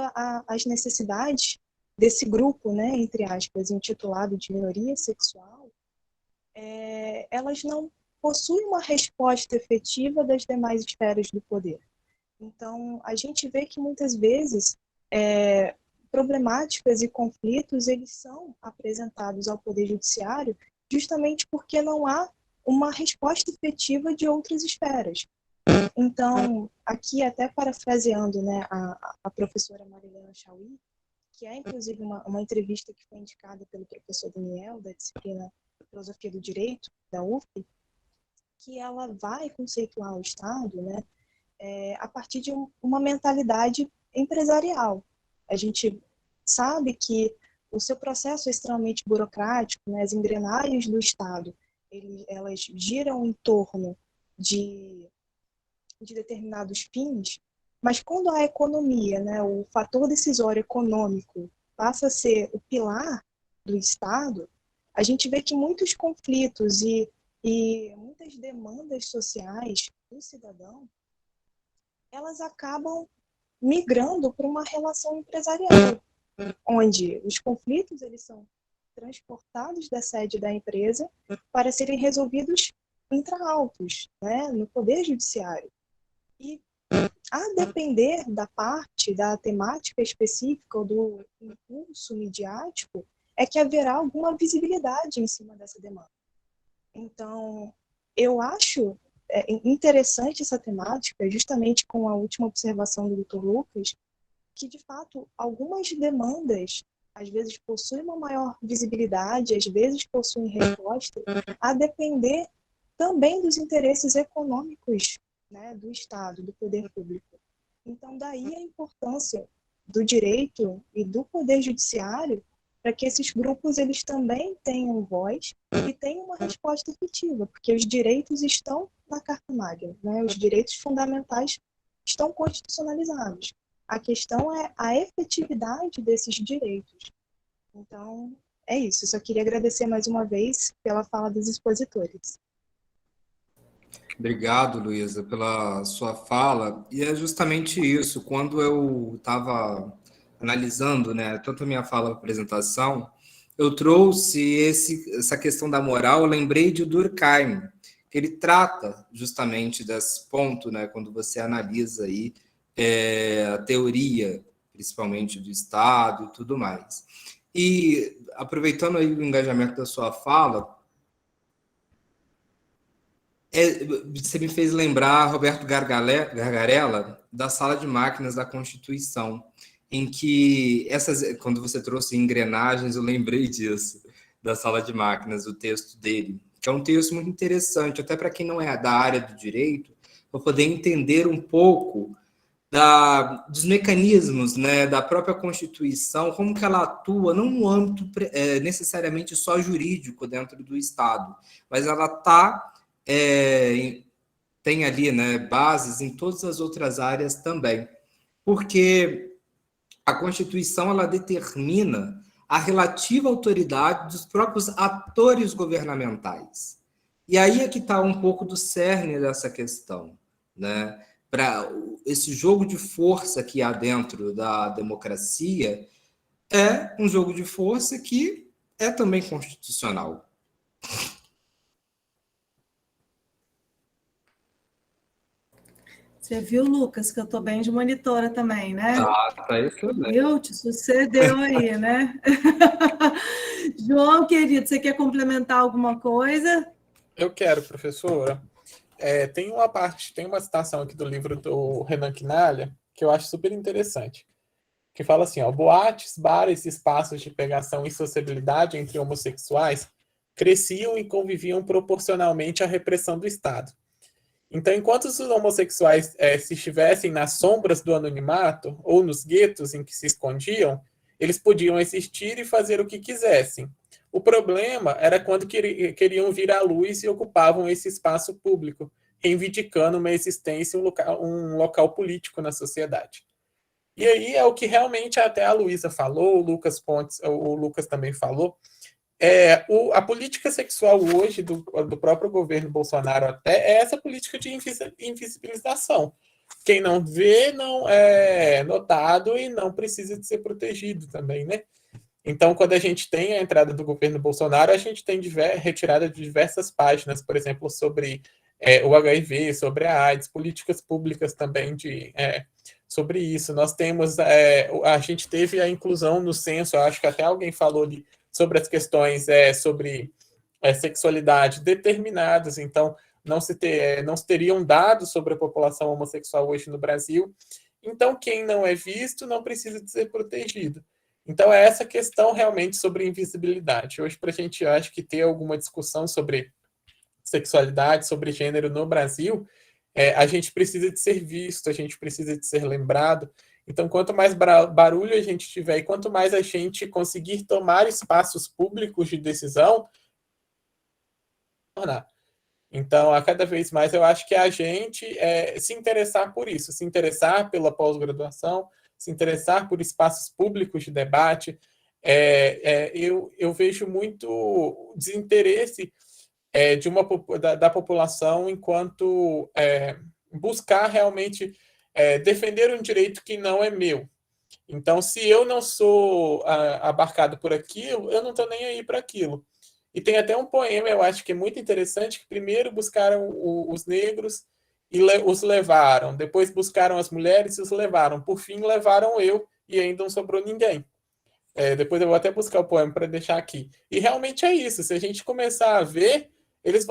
E: as necessidades desse grupo, né, entre aspas, intitulado de minoria sexual, elas não possuem uma resposta efetiva das demais esferas do poder. Então, a gente vê que muitas vezes problemáticas e conflitos eles são apresentados ao Poder Judiciário justamente porque não há uma resposta efetiva de outras esferas. Então, aqui até parafraseando, né, a professora Marilena Chauí, que é inclusive uma entrevista que foi indicada pelo professor Daniel, da disciplina Filosofia do Direito, da UF, que ela vai conceituar o Estado, né, a partir de uma mentalidade empresarial. A gente sabe que o seu processo é extremamente burocrático, né? As engrenagens do Estado, elas giram em torno de determinados fins, mas quando a economia, né, o fator decisório econômico passa a ser o pilar do Estado, a gente vê que muitos conflitos e muitas demandas sociais do cidadão elas acabam migrando para uma relação empresarial, onde os conflitos eles são transportados da sede da empresa para serem resolvidos intra-autos, né, no Poder Judiciário. E a depender da parte, da temática específica ou do impulso midiático, é que haverá alguma visibilidade em cima dessa demanda. Então, eu acho interessante essa temática, justamente com a última observação do Dr. Lucas, que, de fato, algumas demandas, às vezes, possuem uma maior visibilidade, às vezes possuem resposta, a depender também dos interesses econômicos, né, do Estado, do poder público. Então, daí a importância do direito e do poder judiciário para que esses grupos eles também tenham voz e tenham uma resposta efetiva, porque os direitos estão na Carta Magna, né? Os direitos fundamentais estão constitucionalizados. A questão é a efetividade desses direitos. Então, é isso. Eu só queria agradecer mais uma vez pela fala dos expositores.
B: Obrigado, Luísa, pela sua fala. E é justamente isso. Quando eu estava analisando, né, tanto a minha fala como a apresentação, eu trouxe essa questão da moral, eu lembrei de Durkheim, que ele trata justamente desse ponto, né, quando você analisa aí a teoria, principalmente do Estado e tudo mais. E, aproveitando aí o engajamento da sua fala, você me fez lembrar Roberto Gargarella, da Sala de Máquinas da Constituição, em que, quando você trouxe engrenagens, eu lembrei disso, da Sala de Máquinas, o texto dele, que é um texto muito interessante, até para quem não é da área do direito, para poder entender um pouco dos mecanismos, né, da própria Constituição, como que ela atua, não no âmbito necessariamente só jurídico dentro do Estado, mas ela tem ali, né, bases em todas as outras áreas também, porque a Constituição ela determina a relativa autoridade dos próprios atores governamentais. E aí é que está um pouco do cerne dessa questão, né? Para esse jogo de força que há dentro da democracia é um jogo de força que é também constitucional.
A: Você viu, Lucas, que eu estou bem de monitora também, né?
B: Tá excelente.
A: Viu? Te sucedeu aí, né? João, querido, você quer complementar alguma coisa?
C: Eu quero, professora. Tem uma citação aqui do livro do Renan Quinalha que eu acho super interessante, que fala assim, ó, boates, bares e espaços de pegação e sociabilidade entre homossexuais cresciam e conviviam proporcionalmente à repressão do Estado. Então, enquanto os homossexuais se estivessem nas sombras do anonimato ou nos guetos em que se escondiam, eles podiam existir e fazer o que quisessem. O problema era quando queriam vir à luz e ocupavam esse espaço público, reivindicando uma existência, um local político na sociedade. E aí é o que realmente até a Luísa falou, o Lucas também falou, a política sexual hoje do próprio governo Bolsonaro até é essa política de invisibilização. Quem não vê não é notado e não precisa de ser protegido também, né? Então, quando a gente tem a entrada do governo Bolsonaro, a gente tem retirada de diversas páginas, por exemplo, sobre o HIV, sobre a AIDS, políticas públicas também sobre isso. Nós temos, a gente teve a inclusão no censo, acho que até alguém falou ali, sobre as questões sobre sexualidade determinadas, então não se teriam dados sobre a população homossexual hoje no Brasil. Então, quem não é visto não precisa de ser protegido. Então, é essa questão realmente sobre invisibilidade. Hoje, para a gente, acho que ter alguma discussão sobre sexualidade, sobre gênero no Brasil, a gente precisa de ser visto, a gente precisa de ser lembrado. Então, quanto mais barulho a gente tiver e quanto mais a gente conseguir tomar espaços públicos de decisão, então, a cada vez mais, eu acho que a gente se interessar por isso, se interessar pela pós-graduação, se interessar por espaços públicos de debate. Eu vejo muito desinteresse da população enquanto buscar realmente defender um direito que não é meu. Então, se eu não sou abarcado por aquilo, eu não estou nem aí para aquilo. E tem até um poema, eu acho que é muito interessante, que primeiro buscaram os negros e os levaram, depois buscaram as mulheres e os levaram, por fim levaram eu e ainda não sobrou ninguém. Depois eu vou até buscar o poema para deixar aqui. E realmente é isso, se a gente começar a ver, eles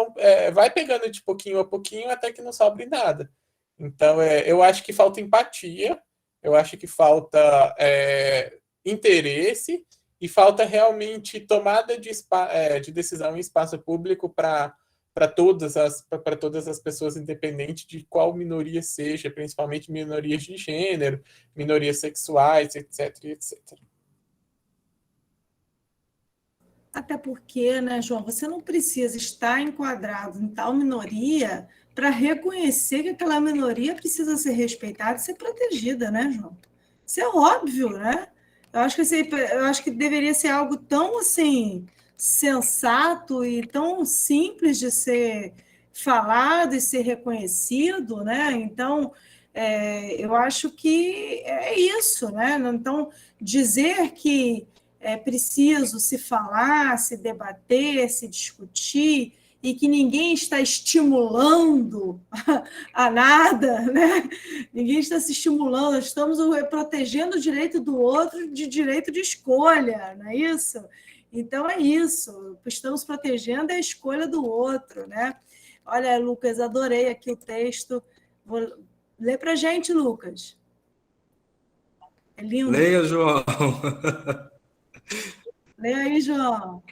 C: vai pegando de pouquinho a pouquinho até que não sobre nada. Então, eu acho que falta empatia, eu acho que falta interesse e falta realmente tomada de decisão em espaço público para todas as pessoas, independente de qual minoria seja, principalmente minorias de gênero, minorias sexuais, etc, etc.
A: Até porque, né, João, você não precisa estar enquadrado em tal minoria para reconhecer que aquela minoria precisa ser respeitada e ser protegida, né, João? Isso é óbvio, né? Eu acho que deveria ser algo tão assim sensato e tão simples de ser falado e ser reconhecido, né? Então, eu acho que é isso, né? Então, dizer que é preciso se falar, se debater, se discutir, e que ninguém está estimulando a nada, né? Ninguém está se estimulando, estamos protegendo o direito do outro de direito de escolha, não é isso? Então é isso, estamos protegendo a escolha do outro, né? Olha, Lucas, adorei aqui o texto. Vou ler para a gente, Lucas. É lindo.
B: Leia, João.
A: Leia aí, João.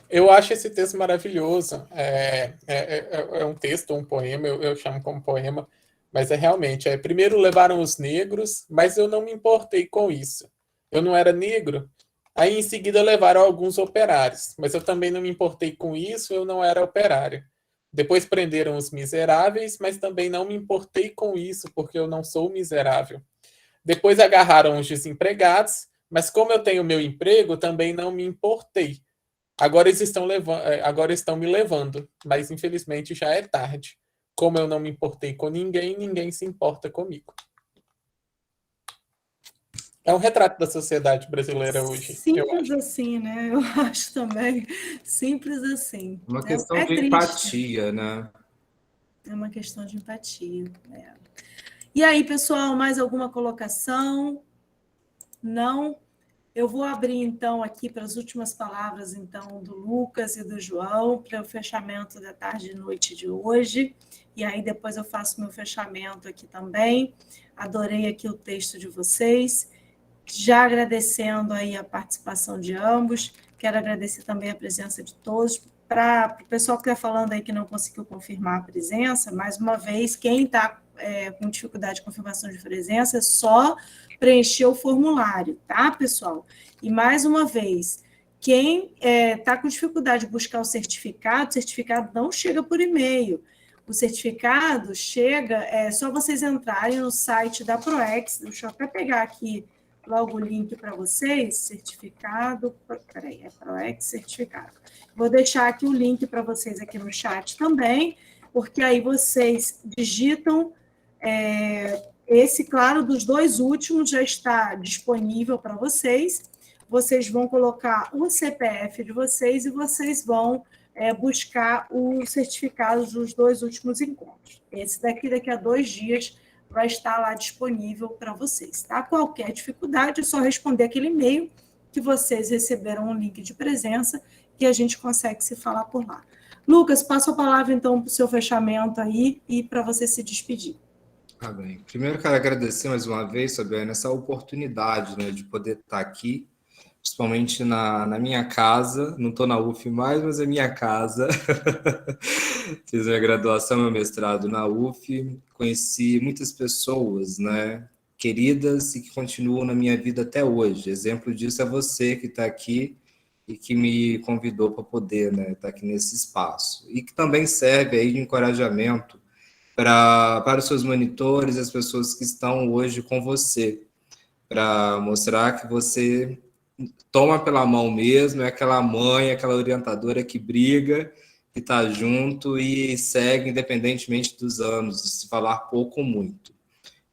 C: Eu acho esse texto maravilhoso. É um texto, um poema, eu chamo como poema, mas realmente. Primeiro levaram os negros, mas eu não me importei com isso. Eu não era negro. Aí em seguida levaram alguns operários, mas eu também não me importei com isso, eu não era operário. Depois prenderam os miseráveis, mas também não me importei com isso, porque eu não sou miserável. Depois agarraram os desempregados, Mas como eu tenho meu emprego, também não me importei. Agora agora estão me levando, mas infelizmente já é tarde. Como eu não me importei com ninguém, ninguém se importa comigo. É um retrato da sociedade brasileira hoje, eu
A: Simples
C: acho.
A: assim, né? Eu acho também. Simples assim.
B: Uma questão
A: É
B: de
A: triste.
B: empatia, né?
A: É uma questão de empatia. É. E aí, pessoal, mais alguma colocação? Não? Eu vou abrir, então, aqui para as últimas palavras, então, do Lucas e do João, para o fechamento da tarde e noite de hoje. E aí, depois eu faço meu fechamento aqui também. Adorei aqui o texto de vocês. Já agradecendo aí a participação de ambos. Quero agradecer também a presença de todos. Para o pessoal que está falando aí que não conseguiu confirmar a presença, mais uma vez, quem está com dificuldade de confirmação de presença, é só preencher o formulário, tá, pessoal? E mais uma vez, quem está com dificuldade de buscar o certificado não chega por e-mail. O certificado chega, é só vocês entrarem no site da ProEx. Deixa eu até pegar aqui logo o link para vocês, certificado, peraí, é ProEx certificado. Vou deixar aqui o link para vocês aqui no chat também, porque aí vocês digitam esse, claro, dos dois últimos já está disponível para vocês. Vocês vão colocar o CPF de vocês e vocês vão buscar o certificado dos dois últimos encontros. Esse daqui a 2 dias, vai estar lá disponível para vocês. Tá? Qualquer dificuldade, é só responder aquele e-mail que vocês receberam um link de presença que a gente consegue se falar por lá. Lucas, passo a palavra, então, para o seu fechamento aí e para você se despedir.
B: Tá bem. Primeiro, quero agradecer mais uma vez, Fabiana, essa oportunidade, né, de poder estar aqui, principalmente na minha casa. Não estou na UF mais, mas é minha casa. Fiz minha graduação, meu mestrado na UF. Conheci muitas pessoas, né, queridas e que continuam na minha vida até hoje. Exemplo disso é você que está aqui e que me convidou para poder, né, estar aqui nesse espaço. E que também serve aí de encorajamento para os seus monitores, as pessoas que estão hoje com você, para mostrar que você toma pela mão mesmo, é aquela mãe, aquela orientadora que briga, que está junto e segue independentemente dos anos, se falar pouco ou muito.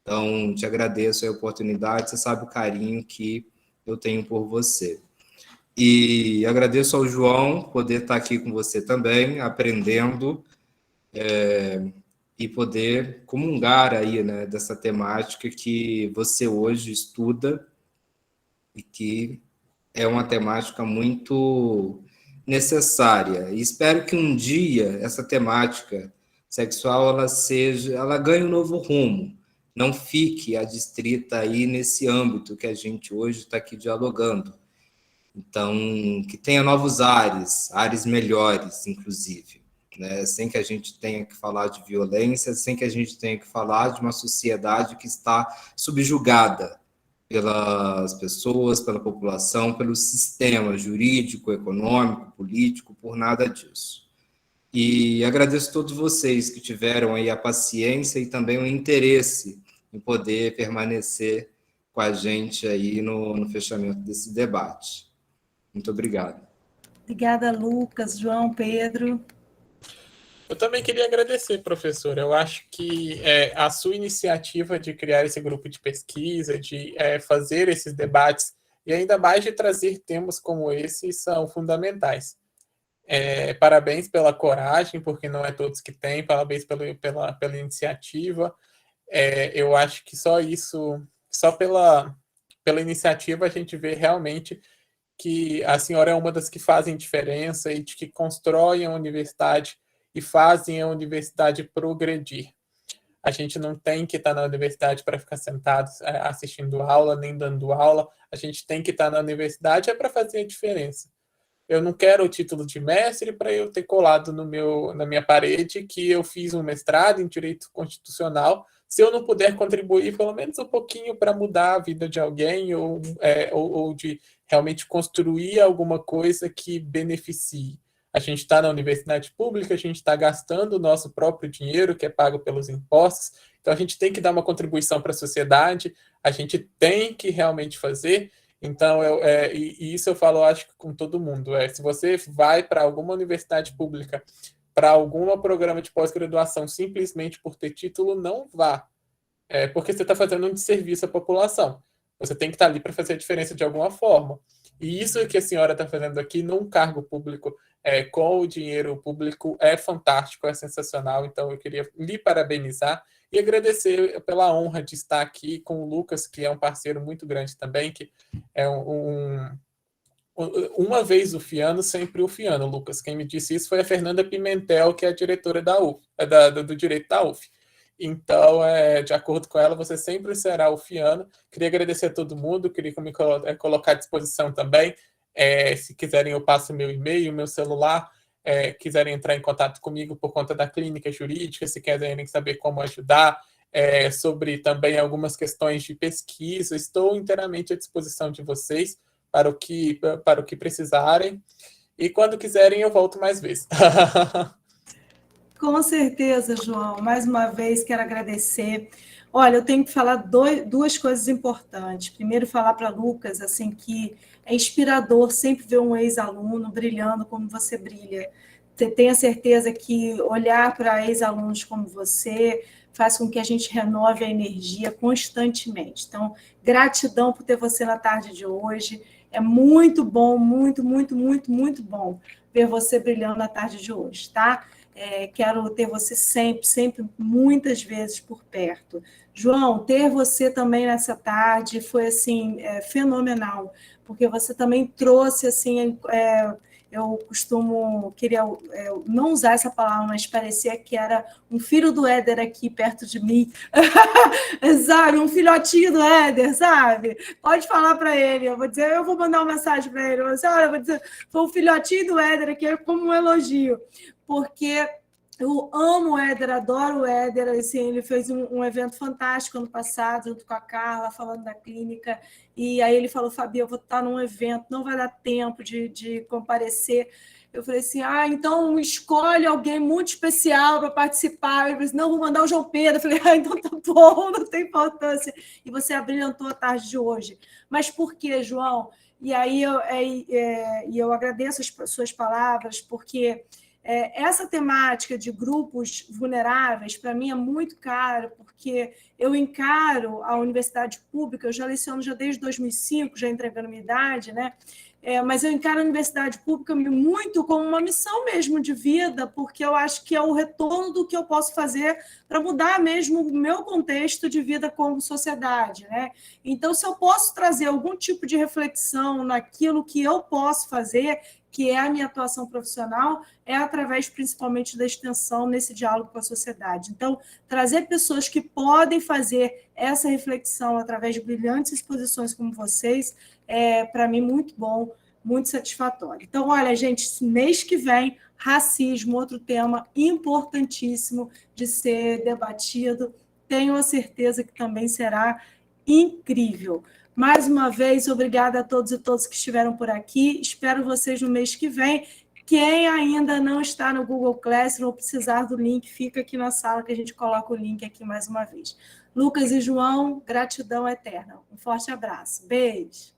B: Então, te agradeço a oportunidade, você sabe o carinho que eu tenho por você. E agradeço ao João poder estar aqui com você também, aprendendo, e poder comungar aí, né, dessa temática que você hoje estuda e que é uma temática muito necessária. E espero que um dia essa temática sexual ela ganhe um novo rumo, não fique adstrita aí nesse âmbito que a gente hoje está aqui dialogando. Então, que tenha novos ares melhores, inclusive. Né? Sem que a gente tenha que falar de violência, sem que a gente tenha que falar de uma sociedade que está subjugada pelas pessoas, pela população, pelo sistema jurídico, econômico, político, por nada disso. E agradeço a todos vocês que tiveram aí a paciência e também o interesse em poder permanecer com a gente aí no fechamento desse debate. Muito obrigado.
A: Obrigada, Lucas, João, Pedro.
C: Eu também queria agradecer, professor. Eu acho que a sua iniciativa de criar esse grupo de pesquisa, de fazer esses debates, e ainda mais de trazer temas como esse, são fundamentais. Parabéns pela coragem, porque não é todos que têm, parabéns pela iniciativa. Eu acho que só isso, só pela iniciativa, a gente vê realmente que a senhora é uma das que fazem diferença e de que constroem a universidade e fazem a universidade progredir. A gente não tem que estar na universidade para ficar sentado assistindo aula, nem dando aula. A gente tem que estar na universidade para fazer a diferença. Eu não quero o título de mestre para eu ter colado na minha parede que eu fiz um mestrado em Direito Constitucional, se eu não puder contribuir pelo menos um pouquinho para mudar a vida de alguém ou de realmente construir alguma coisa que beneficie. A gente está na universidade pública, a gente está gastando o nosso próprio dinheiro, que é pago pelos impostos, então a gente tem que dar uma contribuição para a sociedade, a gente tem que realmente fazer, Então, e isso eu falo, acho que com todo mundo. Se você vai para alguma universidade pública, para algum programa de pós-graduação, simplesmente por ter título, não vá. Porque você está fazendo um desserviço à população. Você tem que estar ali para fazer a diferença de alguma forma. E isso que a senhora está fazendo aqui num cargo público, com o dinheiro público, é fantástico, é sensacional. Então, eu queria lhe parabenizar e agradecer pela honra de estar aqui com o Lucas, que é um parceiro muito grande também, que é uma vez o Fiano, sempre o Fiano, Lucas. Quem me disse isso foi a Fernanda Pimentel, que é a diretora da UF, do Direito da UF. Então, de acordo com ela, você sempre será o Fiano. Queria agradecer a todo mundo, queria me colocar à disposição também. Se quiserem, eu passo meu e-mail, meu celular. Quiserem entrar em contato comigo por conta da clínica jurídica, se quiserem saber como ajudar, sobre também algumas questões de pesquisa, estou inteiramente à disposição de vocês para o que precisarem. E quando quiserem, eu volto mais vezes.
A: Com certeza, João. Mais uma vez, quero agradecer. Olha, eu tenho que falar duas coisas importantes. Primeiro, falar para Lucas assim, que é inspirador sempre ver um ex-aluno brilhando como você brilha. Tenha certeza que olhar para ex-alunos como você faz com que a gente renove a energia constantemente. Então, gratidão por ter você na tarde de hoje. É muito bom, muito, muito, muito, muito bom ver você brilhando na tarde de hoje, tá? Quero ter você sempre, sempre, muitas vezes por perto. João, ter você também nessa tarde foi assim fenomenal, porque você também trouxe assim, eu queria não usar essa palavra, mas parecia que era um filho do Éder aqui perto de mim, sabe? Um filhotinho do Éder, sabe? Pode falar para ele, eu vou mandar uma mensagem para ele, eu vou dizer, foi um filhotinho do Éder aqui, como um elogio, porque eu amo o Éder, adoro o Éder, assim, ele fez um evento fantástico ano passado, junto com a Carla, falando da clínica, e aí ele falou, Fabi, eu vou estar num evento, não vai dar tempo de comparecer. Eu falei assim, então escolhe alguém muito especial para participar. Ele falou assim, não, vou mandar o João Pedro. Eu falei, então tá bom, não tem importância. E você abrilhantou a tarde de hoje. Mas por quê, João? E aí eu agradeço as suas palavras, porque essa temática de grupos vulneráveis, para mim, é muito cara, porque eu encaro a universidade pública, eu já leciono desde 2005, já entregando minha idade, né? Mas eu encaro a universidade pública muito como uma missão mesmo de vida, porque eu acho que é o retorno do que eu posso fazer para mudar mesmo o meu contexto de vida como sociedade, né? Então, se eu posso trazer algum tipo de reflexão naquilo que eu posso fazer, que é a minha atuação profissional, é através principalmente da extensão nesse diálogo com a sociedade. Então, trazer pessoas que podem fazer essa reflexão através de brilhantes exposições como vocês, para mim, muito bom, muito satisfatório. Então, olha, gente, mês que vem, racismo, outro tema importantíssimo de ser debatido, tenho a certeza que também será incrível. Mais uma vez, obrigada a todos e todas que estiveram por aqui. Espero vocês no mês que vem. Quem ainda não está no Google Classroom ou precisar do link, fica aqui na sala que a gente coloca o link aqui mais uma vez. Lucas e João, gratidão eterna. Um forte abraço. Beijo.